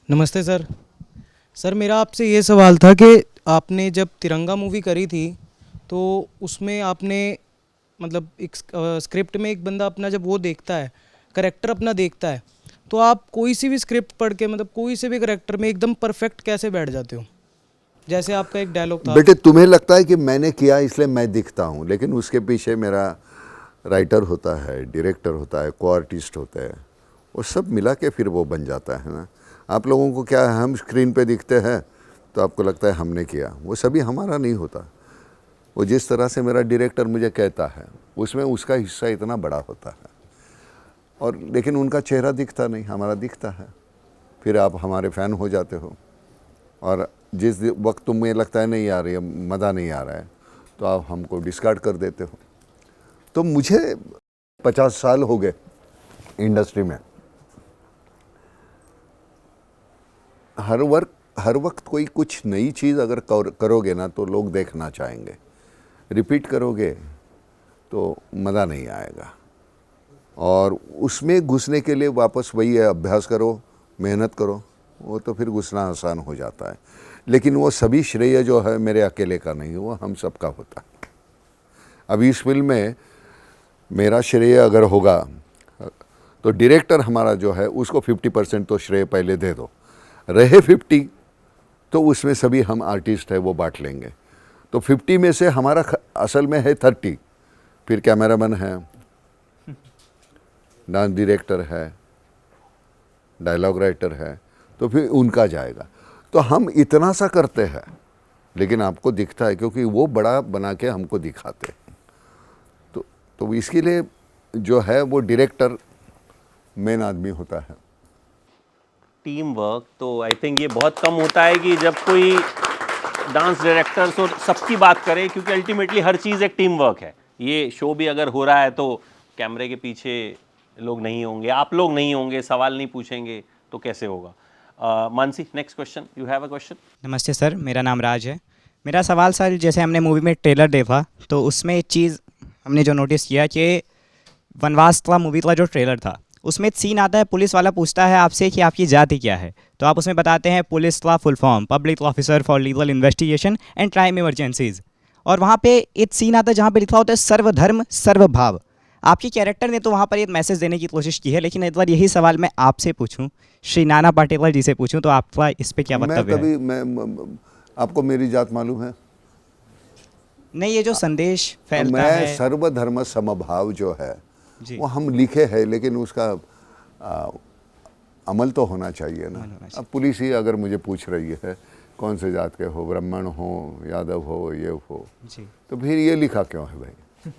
नमस्ते सर। सर मेरा आपसे ये सवाल था कि आपने जब तिरंगा मूवी करी थी तो उसमें आपने मतलब एक स्क्रिप्ट में एक बंदा अपना जब वो देखता है, करेक्टर अपना देखता है, तो आप कोई सी भी स्क्रिप्ट पढ़ के मतलब कोई से भी करेक्टर में एकदम परफेक्ट कैसे बैठ जाते हो? जैसे आपका एक डायलॉग था। बेटे तुम्हें लगता है कि मैंने किया इसलिए मैं दिखता हूँ, लेकिन उसके पीछे मेरा राइटर होता है, डायरेक्टर होता है, को आर्टिस्ट होता है, वो सब मिला के फिर वो बन जाता है ना। आप लोगों को क्या है, हम स्क्रीन पे दिखते हैं तो आपको लगता है हमने किया, वो सभी हमारा नहीं होता। वो जिस तरह से मेरा डायरेक्टर मुझे कहता है उसमें उसका हिस्सा इतना बड़ा होता है, और लेकिन उनका चेहरा दिखता नहीं, हमारा दिखता है। फिर आप हमारे फ़ैन हो जाते हो, और जिस वक्त तुम्हें लगता है नहीं आ रही है, मज़ा नहीं आ रहा है, तो आप हमको डिस्कार्ड कर देते हो। तो मुझे 50 साल हो गए इंडस्ट्री में। हर वक्त कोई कुछ नई चीज़ अगर करोगे ना तो लोग देखना चाहेंगे, रिपीट करोगे तो मज़ा नहीं आएगा। और उसमें घुसने के लिए वापस वही है, अभ्यास करो, मेहनत करो, वो तो फिर घुसना आसान हो जाता है। लेकिन वो सभी श्रेय जो है मेरे अकेले का नहीं, वो हम सबका होता है। अभी इस फिल्म में मेरा श्रेय अगर होगा तो डायरेक्टर हमारा जो है उसको 50% तो श्रेय पहले दे दो, रहे 50 तो उसमें सभी हम आर्टिस्ट है वो बांट लेंगे। तो 50 में से हमारा असल में है 30, फिर कैमरामैन है, डांस डायरेक्टर है, डायलॉग राइटर है, तो फिर उनका जाएगा। तो हम इतना सा करते हैं, लेकिन आपको दिखता है क्योंकि वो बड़ा बना के हमको दिखाते हैं। तो इसके लिए जो है वो डायरेक्टर मेन आदमी होता है। टीम वर्क तो आई थिंक ये बहुत कम होता है कि जब कोई डांस डायरेक्टर्स और सबकी बात करे, क्योंकि अल्टीमेटली हर चीज़ एक टीम वर्क है। ये शो भी अगर हो रहा है तो कैमरे के पीछे लोग नहीं होंगे, आप लोग नहीं होंगे, सवाल नहीं पूछेंगे तो कैसे होगा? Mansi, next question, you have a question. नमस्ते सर, मेरा नाम राज है। मेरा सवाल सर, जैसे हमने मूवी में ट्रेलर देखा तो उसमें एक चीज़ हमने जो नोटिस किया कि वनवास का मूवी का जो ट्रेलर था उसमें एक सीन आता है, पुलिस वाला पूछता है आपसे कि आपकी जाति क्या है, तो आप उसमें बताते हैं पुलिस का full form public officer for legal investigation and crime emergencies. और वहाँ पे एक सीन आता है जहाँ पे लिखा होता है सर्वधर्म सर्वभाव। आपकी कैरेक्टर ने तो वहाँ पर एक मैसेज देने की कोशिश की है, लेकिन एक बार यही सवाल मैं आपसे पूछूं, श्री नाना पाटेकर जी से पूछूं, तो आपका इस पे क्या वक्तव्य है? मैं आपको मेरी जात मालूम है? नहीं, ये जो संदेश फैलता मैं है सर्वधर्म समभाव जो है वो हम लिखे हैं, लेकिन उसका अमल तो होना चाहिए ना। अब पुलिस ही अगर मुझे पूछ रही है कौन से जात के हो, ब्राह्मण हो, यादव हो, ये हो, तो फिर ये लिखा क्यों है भाई?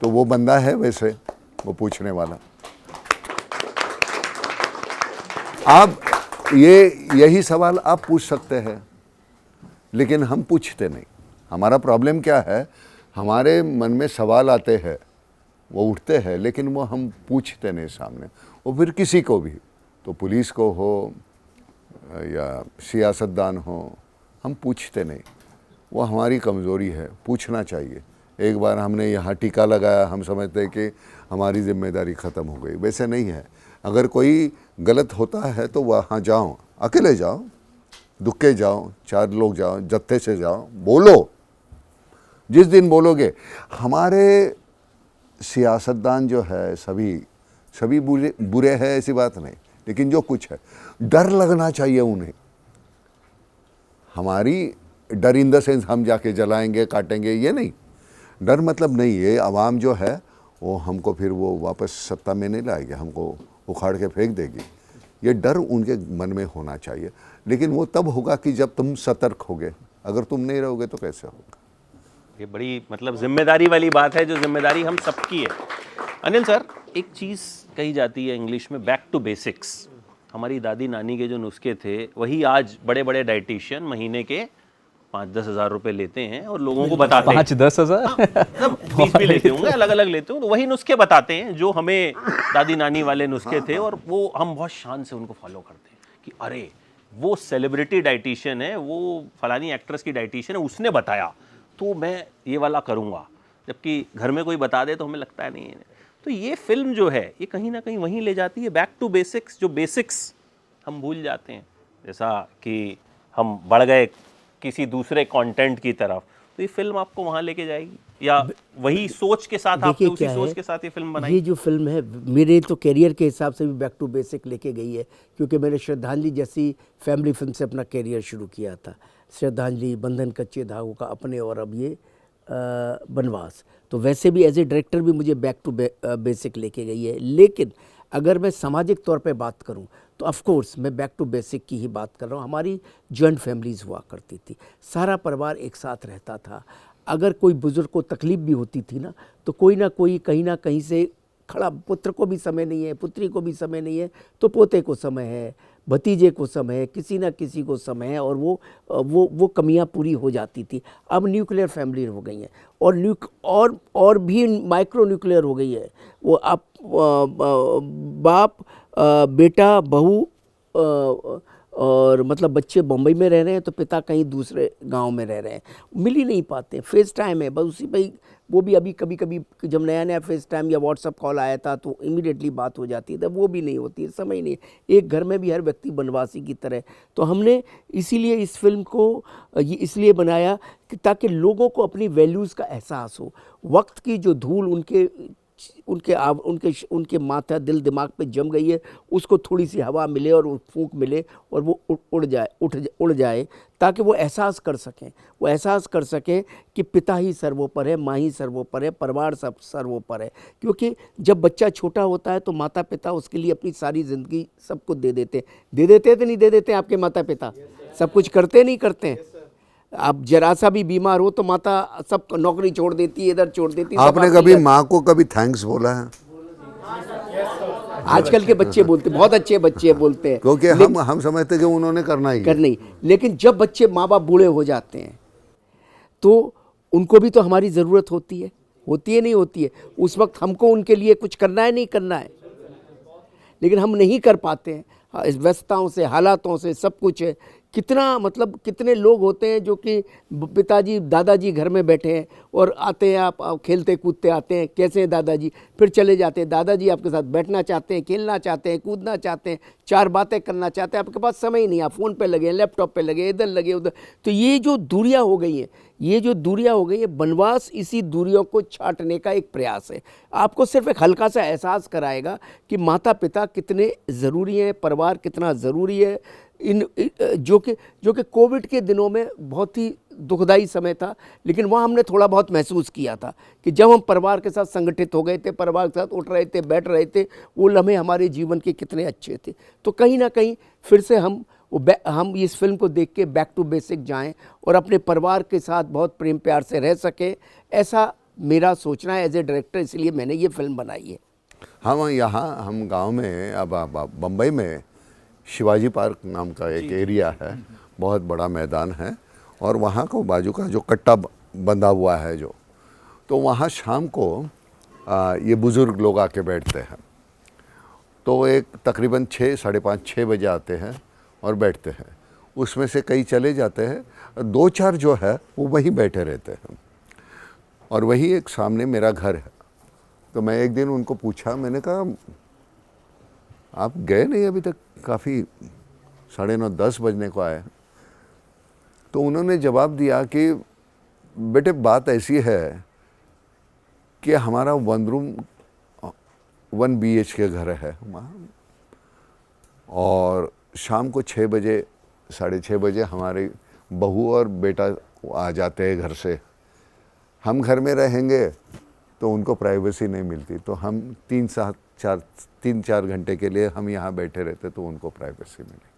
तो वो बंदा है वैसे, वो पूछने वाला। आप यही सवाल आप पूछ सकते हैं, लेकिन हम पूछते नहीं। हमारा प्रॉब्लम क्या है, हमारे मन में सवाल आते हैं, वो उठते हैं, लेकिन वो हम पूछते नहीं सामने। वो फिर किसी को भी, तो पुलिस को हो या सियासतदान हो, हम पूछते नहीं। वो हमारी कमज़ोरी है, पूछना चाहिए। एक बार हमने यहाँ टीका लगाया, हम समझते हैं कि हमारी जिम्मेदारी ख़त्म हो गई। वैसे नहीं है। अगर कोई गलत होता है तो वहाँ जाओ, अकेले जाओ, दुक्के जाओ, 4 लोग जाओ, जत्थे से जाओ, बोलो। जिस दिन बोलोगे, हमारे सियासतदान जो है सभी बुरे हैं ऐसी बात नहीं, लेकिन जो कुछ है डर लगना चाहिए उन्हें। हमारी डर इन द सेंस हम जाके जलाएंगे, काटेंगे, ये नहीं। डर मतलब नहीं, ये आवाम जो है वो हमको फिर वो वापस सत्ता में नहीं लाएगी, हमको उखाड़ के फेंक देगी। ये डर उनके मन में होना चाहिए, लेकिन वो तब होगा कि जब तुम सतर्क होगे। अगर तुम नहीं रहोगे तो कैसे होगा? ये बड़ी मतलब जिम्मेदारी वाली बात है, जो जिम्मेदारी हम सबकी है। अनिल सर, एक चीज़ कही जाती है इंग्लिश में, बैक टू बेसिक्स। हमारी दादी नानी के जो नुस्खे थे वही आज बड़े बड़े डाइटिशियन महीने के 5-10 हज़ार रुपये लेते हैं और लोगों को बताते हैं। 5-10 हज़ार फीस भी लेते होंगे, अलग अलग लेते होंगे, तो वही नुस्खे बताते हैं जो हमें दादी नानी वाले नुस्खे थे, और वो हम बहुत शान से उनको फॉलो करते हैं कि अरे वो सेलिब्रिटी डाइटिशियन है, वो फलानी एक्ट्रेस की डाइटिशियन है, उसने बताया तो मैं ये वाला करूँगा। जबकि घर में कोई बता दे तो हमें लगता है नहीं है। तो ये फिल्म जो है ये कहीं ना कहीं वहीं ले जाती है, बैक टू बेसिक्स। जो बेसिक्स हम भूल जाते हैं, जैसा कि हम बढ़ गए किसी दूसरे कंटेंट की तरफ, तो ये फिल्म आपको वहाँ लेके जाएगी, या वही सोच के साथ आपने उसी सोच के साथ ये फिल्म बनाई? ये जो फिल्म है मेरे तो कैरियर के हिसाब से भी बैक टू बेसिक लेके गई है, क्योंकि मैंने श्रद्धांजलि जैसी फैमिली फिल्म से अपना कैरियर शुरू किया था। श्रद्धांजलि, बंधन, कच्चे धागों का अपने, और अब ये बनवास। तो वैसे भी एज ए डायरेक्टर भी मुझे बैक टू बेसिक लेके गई है। लेकिन अगर मैं सामाजिक तौर पे बात करूं तो ऑफ कोर्स मैं बैक टू बेसिक की ही बात कर रहा हूं। हमारी जॉइंट फैमिलीज़ हुआ करती थी, सारा परिवार एक साथ रहता था। अगर कोई बुज़ुर्ग को तकलीफ़ भी होती थी ना, तो कोई ना कोई कहीं ना कहीं से खड़ा, पुत्र को भी समय नहीं है, पुत्री को भी समय नहीं है, तो पोते को समय है, भतीजे को समय है, किसी ना किसी को समय है, और वो कमियां पूरी हो जाती थी। अब न्यूक्लियर फैमिली हो गई हैं, और भी माइक्रो न्यूक्लियर हो गई है। वो अब बाप, बेटा, बहू, और मतलब बच्चे बम्बई में रह रहे हैं तो पिता कहीं दूसरे गांव में रह रहे हैं, मिल ही नहीं पाते। फेस टाइम है बस, उसी पे वो भी अभी कभी कभी जब नया नया फेस टाइम या व्हाट्सअप कॉल आया था तो इमीडिएटली बात हो जाती है, तब वो भी नहीं होती है, समय नहीं है। एक घर में भी हर व्यक्ति बनवासी की तरह। तो हमने इसीलिए इस फिल्म को ये इसलिए बनाया कि ताकि लोगों को अपनी वैल्यूज़ का एहसास हो। वक्त की जो धूल उनके माथा, दिल, दिमाग पे जम गई है, उसको थोड़ी सी हवा मिले और फूंक मिले और वो उड़ जाए, ताकि वो एहसास कर सकें कि पिता ही सर्वोपर है, माँ ही सर्वोपर है, परिवार सब सर्वोपर है। क्योंकि जब बच्चा छोटा होता है तो माता पिता उसके लिए अपनी सारी ज़िंदगी सब कुछ दे देते हैं तो नहीं दे देते आपके माता पिता? सब कुछ करते नहीं करते हैं? आप जरा सा भी बीमार हो तो माता सब नौकरी छोड़ देती है, इधर छोड़ देती है। आपने कभी माँ को कभी थैंक्स बोला है? आजकल के बच्चे बोलते, बहुत अच्छे बच्चे बोलते हैं, क्योंकि हम समझते कि उन्होंने करना ही। लेकिन जब बच्चे माँ बाप बूढ़े हो जाते हैं तो उनको भी तो हमारी ज़रूरत होती है नहीं होती है? उस वक्त हमको उनके लिए कुछ करना है, नहीं करना है, लेकिन हम नहीं कर पाते हैं। इस व्यस्तताओं से, हालातों से, सब कुछ है। कितने लोग होते हैं जो कि पिताजी, दादाजी घर में बैठे हैं और आते हैं, आप खेलते कूदते आते हैं, कैसे हैं दादाजी, फिर चले जाते हैं। दादाजी आपके साथ बैठना चाहते हैं, खेलना चाहते हैं, कूदना चाहते हैं, 4 बातें करना चाहते हैं, आपके पास समय ही नहीं, आप फ़ोन पे लगे हैं, लैपटॉप पे लगे, इधर लगे उधर। तो ये जो दूरियां हो गई हैं, बनवास इसी दूरियों को छांटने का एक प्रयास है। आपको सिर्फ एक हल्का सा एहसास कराएगा कि माता पिता कितने ज़रूरी हैं, परिवार कितना ज़रूरी है, जो कि कोविड के दिनों में बहुत ही दुखदाई समय था, लेकिन वहाँ हमने थोड़ा बहुत महसूस किया था कि जब हम परिवार के साथ संगठित हो गए थे, परिवार के साथ उठ रहे थे, बैठ रहे थे, वो लम्हे हमारे जीवन के कितने अच्छे थे। तो कहीं ना कहीं फिर से हम इस फिल्म को देख के बैक टू बेसिक जाएं और अपने परिवार के साथ बहुत प्रेम प्यार से रह सकें, ऐसा मेरा सोचना है एज ए डायरेक्टर, इसलिए मैंने ये फिल्म बनाई है। हम गांव में अब बम्बई में शिवाजी पार्क नाम का एक एरिया है, बहुत बड़ा मैदान है, और वहाँ को बाजू का जो कट्टा बंधा हुआ है तो वहाँ शाम को ये बुज़ुर्ग लोग आके बैठते हैं। तो एक तकरीबन 6, 5:30, 6 बजे आते हैं और बैठते हैं। उसमें से कई चले जाते हैं, 2-4 जो है वो वहीं बैठे रहते हैं, और वही एक सामने मेरा घर है। तो मैं एक दिन उनको पूछा, मैंने कहा आप गए नहीं अभी तक, काफ़ी 9:30, 10 बजने को आए। तो उन्होंने जवाब दिया कि बेटे बात ऐसी है कि हमारा 1 रूम 1 BHK घर है वहाँ, और शाम को 6 बजे 6:30 बजे हमारी बहू और बेटा आ जाते हैं घर से। हम घर में रहेंगे तो उनको प्राइवेसी नहीं मिलती, तो हम 3-4 घंटे के लिए हम यहाँ बैठे रहते तो उनको प्राइवेसी मिली।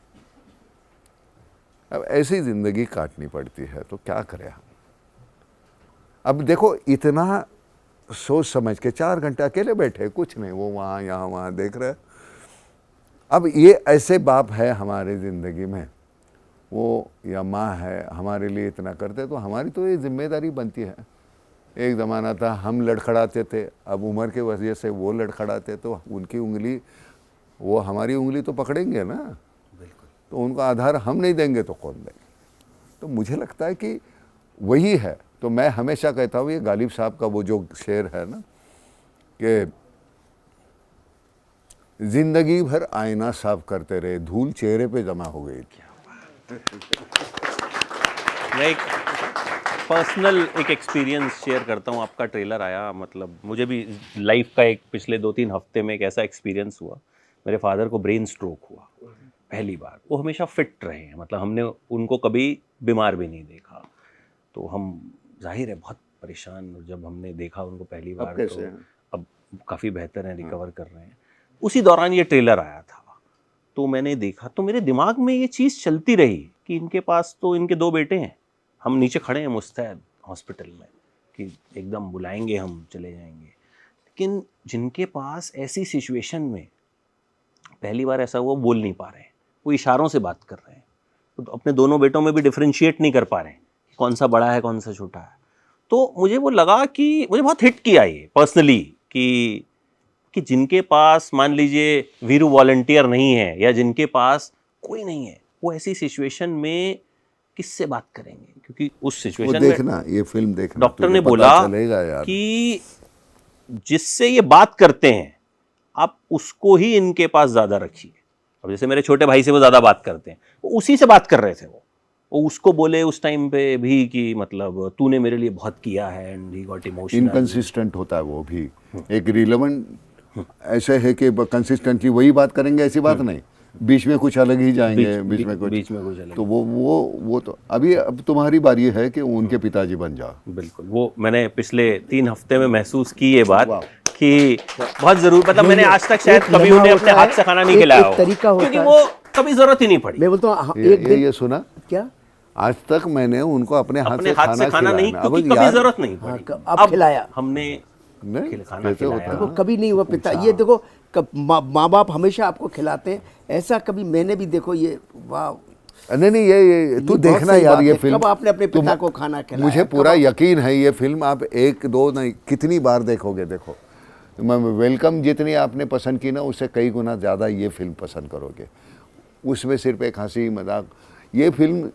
अब ऐसी ज़िंदगी काटनी पड़ती है, तो क्या करें हम। अब देखो इतना सोच समझ के 4 घंटे अकेले बैठे, कुछ नहीं, वो वहाँ यहाँ वहाँ देख रहे। अब ये ऐसे बाप है हमारे ज़िंदगी में, वो या माँ है, हमारे लिए इतना करते, तो हमारी तो ये जिम्मेदारी बनती है। एक ज़माना था हम लड़खड़ाते थे, अब उम्र के वजह से वो लड़खड़ाते, तो उनकी उंगली, वो हमारी उंगली तो पकड़ेंगे ना, बिल्कुल, तो उनको आधार हम नहीं देंगे तो कौन देंगे। तो मुझे लगता है कि वही है। तो मैं हमेशा कहता हूँ, ये गालिब साहब का वो जो शेर है ना कि जिंदगी भर आईना साफ करते रहे, धूल चेहरे पे जमा हो गई। मैं एक पर्सनल एक्सपीरियंस शेयर करता हूँ। आपका ट्रेलर आया, मतलब मुझे भी लाइफ का एक पिछले 2-3 हफ्ते में एक ऐसा एक्सपीरियंस हुआ। मेरे फादर को ब्रेन स्ट्रोक हुआ पहली बार। वो हमेशा फिट रहे हैं, मतलब हमने उनको कभी बीमार भी नहीं देखा, तो हम जाहिर है बहुत परेशान। जब हमने देखा उनको पहली बार, तो अब काफ़ी बेहतर हैं, रिकवर कर रहे हैं। उसी दौरान ये ट्रेलर आया था, तो मैंने देखा, तो मेरे दिमाग में ये चीज़ चलती रही कि इनके पास तो इनके 2 बेटे हैं, हम नीचे खड़े हैं मुस्तैद हॉस्पिटल में कि एकदम बुलाएंगे, हम चले जाएंगे। लेकिन जिनके पास ऐसी सिचुएशन में पहली बार ऐसा हुआ, बोल नहीं पा रहे हैं, वो इशारों से बात कर रहे हैं, तो अपने दोनों बेटों में भी डिफरेंशिएट नहीं कर पा रहे हैं कौन सा बड़ा है कौन सा छोटा है। तो मुझे वो लगा कि मुझे बहुत हिट किया ये पर्सनली कि जिनके पास मान लीजिए वीरू वॉलंटियर नहीं है, या जिनके पास कोई नहीं है, वो ऐसी सिचुएशन में किससे बात करेंगे, क्योंकि उस सिचुएशन में देखना, ये फिल्म देखना, डॉक्टर ने बोला कि जिससे ये बात करते हैं आप उसको ही इनके पास ज़्यादा रखिए। अब जैसे मेरे छोटे भाई से वो ज़्यादा बात करते हैं, वो उसी से बात कर रहे थे। वो उसको बोले उस टाइम पे भी कि मतलब तूने मेरे लिए बहुत किया है, and he got emotional. Inconsistent होता है वो भी, एक रिलेवेंट ऐसे है कि कंसिस्टेंटली वही बात करेंगे, ऐसी बात नहीं, बीच में कुछ अलग ही जाएंगे, बीच में कुछ अलग। तो वो तो अब तुम्हारी बारी है कि उनके पिताजी बन जाओ। बिल्कुल, वो मैंने पिछले 3 हफ्ते में महसूस की ये बात कि बहुत जरूर, मतलब मैंने आज तक शायद कभी उन्हें अपने हाथ से खाना नहीं खिलाया, क्योंकि वो कभी जरूरत ही नहीं पड़ी। मैं बोलता हूँ ये सुना क्या, आज तक मैंने उनको अपने हाथ से खाना नहीं, क्योंकि कभी जरूरत नहीं पड़ी। अब खिलाया हमने खाना खिलाया, देखो कभी नहीं हुआ पिता, ये देखो माँ बाप हमेशा आपको खिलाते हैं, ऐसा कभी मैंने भी, देखो ये वाह। नहीं ये तू देखना यार, ये फिल्म कब आपने अपने पिता को खाना खिलाया? मुझे पूरा यकीन है ये फिल्म आप 1-2 नहीं कितनी बार देखोगे। देखो मैं वेलकम जितनी आपने पसंद की ना, उससे कई गुना ज़्यादा ये फिल्म पसंद करोगे। उसमें सिर्फ एक हंसी मजाक, ये फिल्म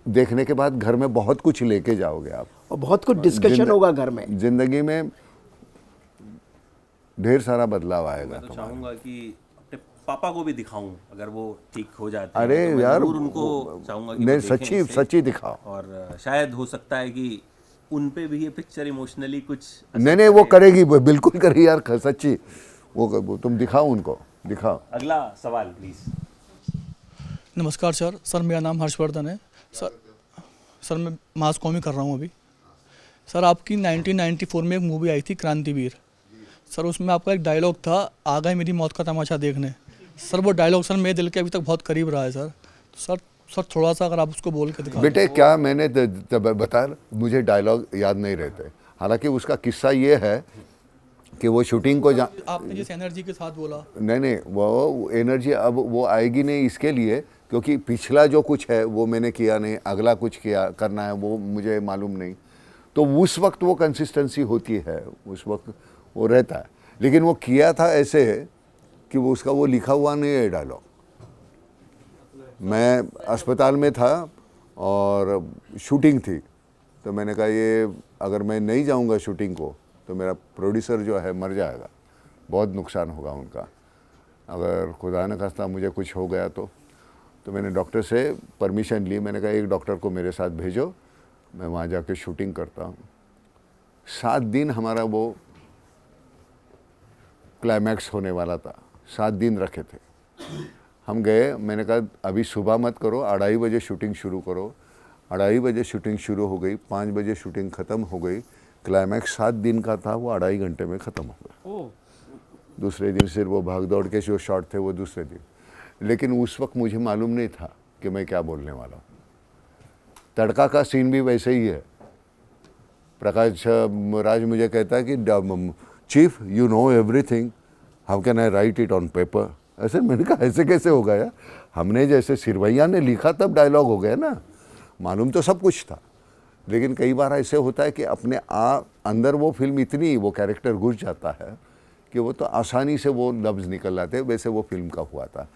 देखने के बाद घर में बहुत कुछ लेके जाओगे आप, और बहुत कुछ डिस्कशन होगा घर में, जिंदगी में ढेर सारा बदलाव आएगा। मैं तो चाहूँगा कि अपने पापा को भी दिखाऊं, अगर वो ठीक हो जाते अरे हैं, तो यार उनको चाहूँगा कि नहीं, सच्ची दिखाओ। और शायद हो सकता है कि उन पे भी ये पिक्चर इमोशनली कुछ नहीं वो करेगी, बिल्कुल करेगी यार, सच्ची वो तुम दिखाओ, उनको दिखाओ। अगला सवाल प्लीज। नमस्कार सर। सर मेरा नाम हर्षवर्धन है। सर मैं मास कॉमी कर रहा हूँ अभी। सर आपकी 1994 में एक मूवी आई थी क्रांतिवीर। सर उसमें आपका एक डायलॉग था, आ गए मेरी मौत का तमाशा देखने। सर वो डायलॉग सर मेरे दिल के अभी तक बहुत करीब रहा है सर। तो सर थोड़ा सा अगर आप उसको बोल के दिखा। बेटे क्या मैंने बताया, मुझे डायलॉग याद नहीं रहते। हालांकि उसका किस्सा ये है कि वो शूटिंग को आपने जिस एनर्जी के साथ बोला, नहीं वो एनर्जी अब वो आएगी नहीं, इसके लिए क्योंकि पिछला जो कुछ है वो मैंने किया नहीं, अगला कुछ किया करना है वो मुझे मालूम नहीं। तो उस वक्त वो कंसिस्टेंसी होती है, उस वक्त वो रहता है। लेकिन वो किया था ऐसे कि वो उसका वो लिखा हुआ नहीं है डायलॉग। मैं अस्पताल में था और शूटिंग थी, तो मैंने कहा ये अगर मैं नहीं जाऊंगा शूटिंग को तो मेरा प्रोड्यूसर जो है मर जाएगा, बहुत नुकसान होगा उनका, अगर खुदा न खास्ता मुझे कुछ हो गया तो मैंने डॉक्टर से परमिशन ली। मैंने कहा एक डॉक्टर को मेरे साथ भेजो, मैं वहाँ जाके शूटिंग करता हूँ। 7 दिन हमारा वो क्लाइमैक्स होने वाला था, 7 दिन रखे थे। हम गए, मैंने कहा अभी सुबह मत करो, 2:30 बजे शूटिंग शुरू करो। 2:30 बजे शूटिंग शुरू हो गई, 5 बजे शूटिंग ख़त्म हो गई। क्लाइमैक्स 7 दिन का था, वो 2.5 घंटे में ख़त्म हो गया। दूसरे दिन सिर्फ वो भाग दौड़ के जो शॉट थे वो दूसरे दिन। लेकिन उस वक्त मुझे मालूम नहीं था कि मैं क्या बोलने वाला हूँ। तड़का का सीन भी वैसे ही है। प्रकाश राज मुझे कहता है कि chief you know everything, how can I right it on paper. ऐसे मैंने कहा ऐसे कैसे हो गया, हमने जैसे सिरवैया ने लिखा तब डायलॉग हो गया ना, मालूम तो सब कुछ था। लेकिन कई बार ऐसे होता है कि अपने अंदर वो फिल्म इतनी वो कैरेक्टर घुस जाता है कि वो तो आसानी से वो लफ्ज़ निकल आते हैं। वैसे वो फिल्म का हुआ था।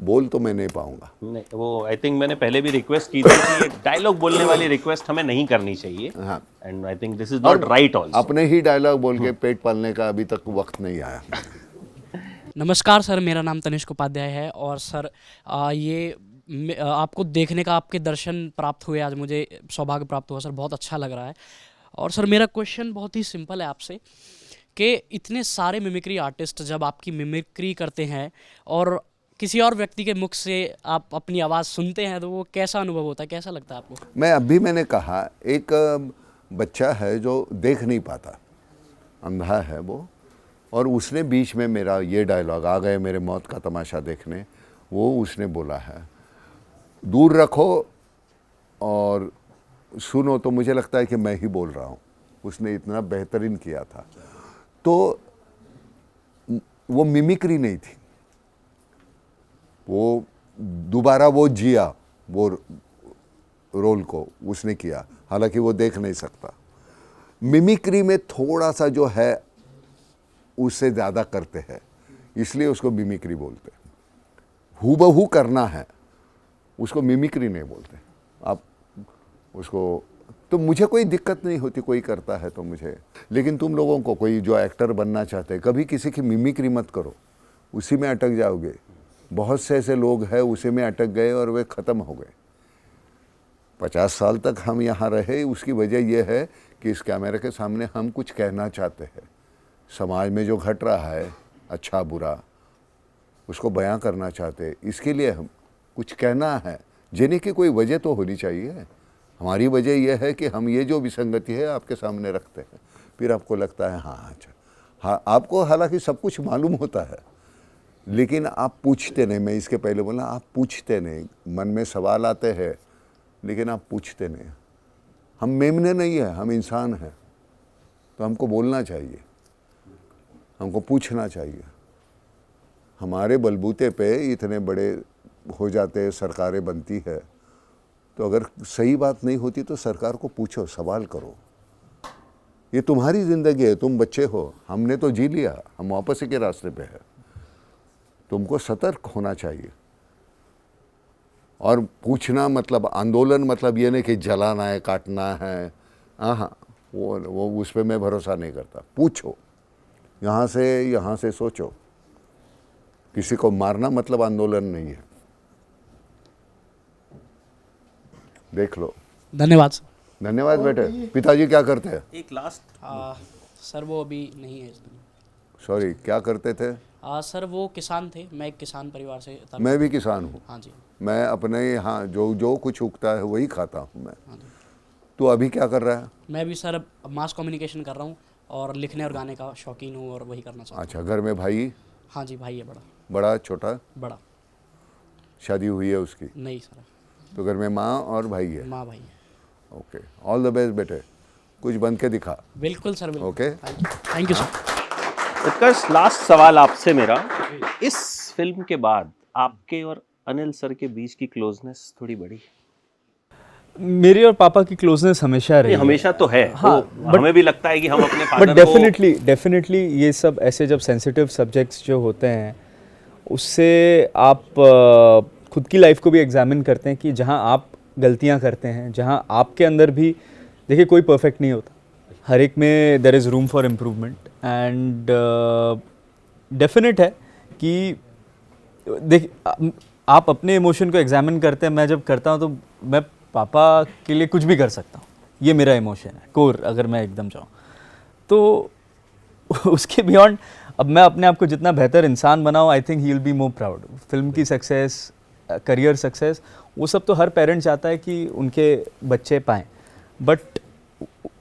बोल तो मैं नहीं पाऊंगा। नहीं, वो आई थिंक मैंने पहले भी रिक्वेस्ट की थी कि डायलॉग बोलने वाली रिक्वेस्ट हमें नहीं करनी चाहिए। हाँ, and I think this is not right also. अपने ही डायलॉग बोल के पेट पालने का अभी तक वक्त नहीं आया। नमस्कार सर, मेरा नाम तनिष्क उपाध्याय है और सर आपको देखने का, आपके दर्शन प्राप्त हुए, आज मुझे सौभाग्य प्राप्त हुआ सर, बहुत अच्छा लग रहा है। और सर मेरा क्वेश्चन बहुत ही सिंपल है आपसे कि इतने सारे मिमिक्री आर्टिस्ट जब आपकी मिमिक्री करते हैं और किसी और व्यक्ति के मुख से आप अपनी आवाज़ सुनते हैं तो वो कैसा अनुभव होता है, कैसा लगता है आपको? मैंने कहा एक बच्चा है जो देख नहीं पाता, अंधा है वो, और उसने बीच में मेरा ये डायलॉग, आ गए मेरे मौत का तमाशा देखने, वो उसने बोला है। दूर रखो और सुनो तो मुझे लगता है कि मैं ही बोल रहा हूँ। उसने इतना बेहतरीन किया था। तो वो मिमिक्री नहीं थी, वो दोबारा वो जिया, वो रोल को उसने किया, हालांकि वो देख नहीं सकता। मिमिक्री में थोड़ा सा जो है उससे ज़्यादा करते हैं, इसलिए उसको मिमिक्री बोलते हैं। हूबहू करना है उसको मिमिक्री नहीं बोलते। आप उसको, तो मुझे कोई दिक्कत नहीं होती, कोई करता है तो मुझे। लेकिन तुम लोगों को कोई जो एक्टर बनना चाहते हैं, कभी किसी की मिमिक्री मत करो, उसी में अटक जाओगे। बहुत से ऐसे लोग हैं उसी में अटक गए और वे ख़त्म हो गए। 50 साल तक हम यहाँ रहे, उसकी वजह यह है कि इस कैमरे के सामने हम कुछ कहना चाहते हैं। समाज में जो घट रहा है अच्छा बुरा, उसको बयां करना चाहते हैं। इसके लिए हम कुछ कहना है, जीने की कोई वजह तो होनी चाहिए। हमारी वजह यह है कि हम ये जो विसंगति है आपके सामने रखते हैं, फिर आपको लगता है हाँ अच्छा, हाँ आपको हालांकि सब कुछ मालूम होता है, लेकिन आप पूछते नहीं। मैं इसके पहले बोला, आप पूछते नहीं। मन में सवाल आते हैं लेकिन आप पूछते नहीं। हम मेमने नहीं हैं, हम इंसान हैं, तो हमको बोलना चाहिए, हमको पूछना चाहिए। हमारे बलबूते पे इतने बड़े हो जाते, सरकारें बनती है, तो अगर सही बात नहीं होती तो सरकार को पूछो, सवाल करो। ये तुम्हारी ज़िंदगी है, तुम बच्चे हो, हमने तो जी लिया, हम वापस के रास्ते पे है। तुमको सतर्क होना चाहिए। और पूछना मतलब आंदोलन मतलब ये नहीं कि जलाना है, काटना है, हाँ वो उस पर मैं भरोसा नहीं करता। पूछो, यहाँ से सोचो। किसी को मारना मतलब आंदोलन नहीं है। देख लो। धन्यवाद सर। धन्यवाद बेटे। पिताजी क्या करते हैं? एक लास्ट सर, वो अभी नहीं है इस दुनिया। सॉरी, क्या करते थे? सर वो किसान थे, मैं एक किसान परिवार से था। मैं भी किसान हूँ। हाँ जी। मैं अपने यहाँ जो कुछ उगता है वही खाता हूँ मैं। तो अभी क्या कर रहा है? मैं भी सर मास कम्युनिकेशन कर रहा हूँ और लिखने और गाने का शौकीन हूँ और वही करना चाहता हूँ। अच्छा, घर में भाई? हाँ जी, भाई है बड़ा। बड़ा छोटा? बड़ा। शादी हुई है उसकी? नहीं सर। तो घर में माँ और भाई है? माँ भाई है। ओके, ऑल द बेस्ट बेटे, कुछ बन के दिखा। बिल्कुल सर, बिल्कुल। Okay, thank you sir. Utkarsh, last सवाल आपसे मेरा, इस फिल्म के बाद आपके और अनिल सर के बीच की क्लोजनेस थोड़ी बढ़ी? मेरी और पापा की क्लोजनेस हमेशा रही है। हमेशा तो है। हाँ, तो हमें भी लगता है कि हम अपने फादर बट डेफिनेटली ये सब ऐसे जब सेंसिटिव सब्जेक्ट्स जो होते हैं उससे आप खुद की लाइफ को भी एग्जामिन करते हैं कि जहाँ आप गलतियाँ करते हैं, जहाँ आपके अंदर भी, देखिए कोई परफेक्ट नहीं होता, हर एक में there is room for improvement and definite है कि देख आप अपने इमोशन को एग्जामिन करते हैं। मैं जब करता हूँ तो मैं पापा के लिए कुछ भी कर सकता हूँ, ये मेरा इमोशन है कोर, अगर मैं एकदम चाहूँ तो। उसके बियॉन्ड अब मैं अपने आप को जितना बेहतर इंसान बनाऊँ, आई think he will be more proud. Film की सक्सेस, करियर सक्सेस, वो सब तो हर पेरेंट चाहता है कि उनके बच्चे पाएँ, बट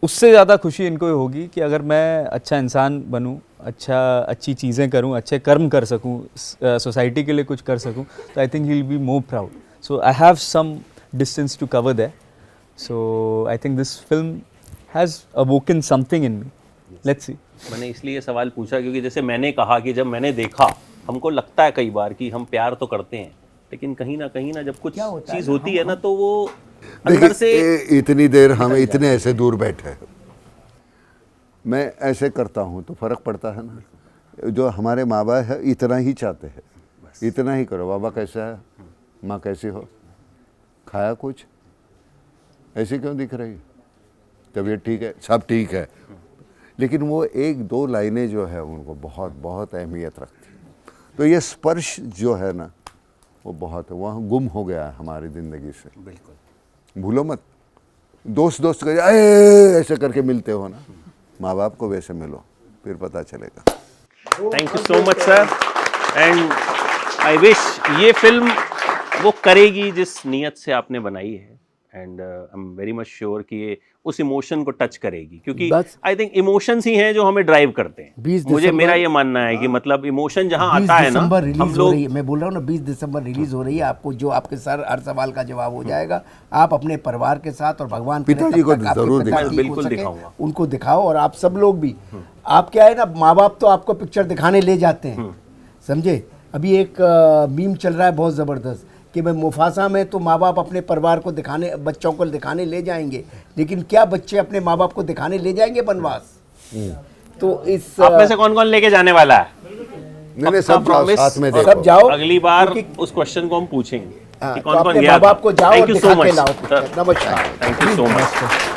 उससे ज़्यादा खुशी इनको होगी कि अगर मैं अच्छा इंसान बनूँ, अच्छी चीज़ें करूँ, अच्छे कर्म कर सकूँ, सोसाइटी के लिए कुछ कर सकूँ, तो I think he will be more proud. So I have some distance to cover there, so I think this film has awoken something in me. Let's see. मैंने इसलिए सवाल पूछा क्योंकि जैसे मैंने कहा कि जब मैंने देखा, हमको लगता है कई बार कि हम प्यार तो करते हैं, लेकिन कहीं ना जब कुछ चीज़ होती है ना तो वो अंदर से इतनी देर हम इतने ऐसे दूर बैठे, मैं ऐसे करता हूँ तो फर्क पड़ता है ना। जो हमारे माँ बाप है इतना ही चाहते हैं, इतना ही करो, बाबा कैसा है, माँ कैसी हो, खाया कुछ, ऐसे क्यों दिख रही, तबीयत ठीक है, सब ठीक है, लेकिन वो एक दो लाइनें जो है उनको बहुत बहुत अहमियत रखती है। तो ये स्पर्श जो है ना वो बहुत है, वहाँ गुम हो गया है हमारी ज़िंदगी से। बिल्कुल भूलो मत, दोस्त कर ऐसे करके मिलते हो ना, माँ बाप को वैसे मिलो, फिर पता चलेगा। Thank you so much sir, and I wish ये फिल्म वो करेगी जिस नियत से आपने बनाई है, and I am very much sure कि ये उस इमोशन को टच करेगी, क्योंकि आई थिंक इमोशंस ही हैं जो हमें ड्राइव करते हैं। मुझे मेरा ये मानना है कि मतलब इमोशन जहां आता है ना, हम लोग, मैं बोल रहा हूँ ना 20 दिसंबर रिलीज हो रही है, आपको जो आपके सर हर सवाल का जवाब हो जाएगा। आप अपने परिवार के साथ और भगवान पिताजी को जरूर बिल्कुल दिखाऊंगा, उनको दिखाओ, और आप सब लोग भी। आप क्या है ना, माँ बाप तो आपको पिक्चर दिखाने ले जाते हैं, समझे। अभी एक मीम चल रहा है बहुत ज़बरदस्त कि मैं मुफासा में तो माँ बाप अपने परिवार को दिखाने, बच्चों को दिखाने ले जाएंगे, लेकिन क्या बच्चे अपने माँ बाप को दिखाने ले जाएंगे बनवास? तो इस आप में से कौन लेके जाने वाला है? मैंने सब साथ में देखो, सब जाओ, अगली बार उस क्वेश्चन को हम पूछेंगे कि तो अपने माँ बाप को जाओ और दिखा के लाओ। नमस्कार, थैंक यू सो मच।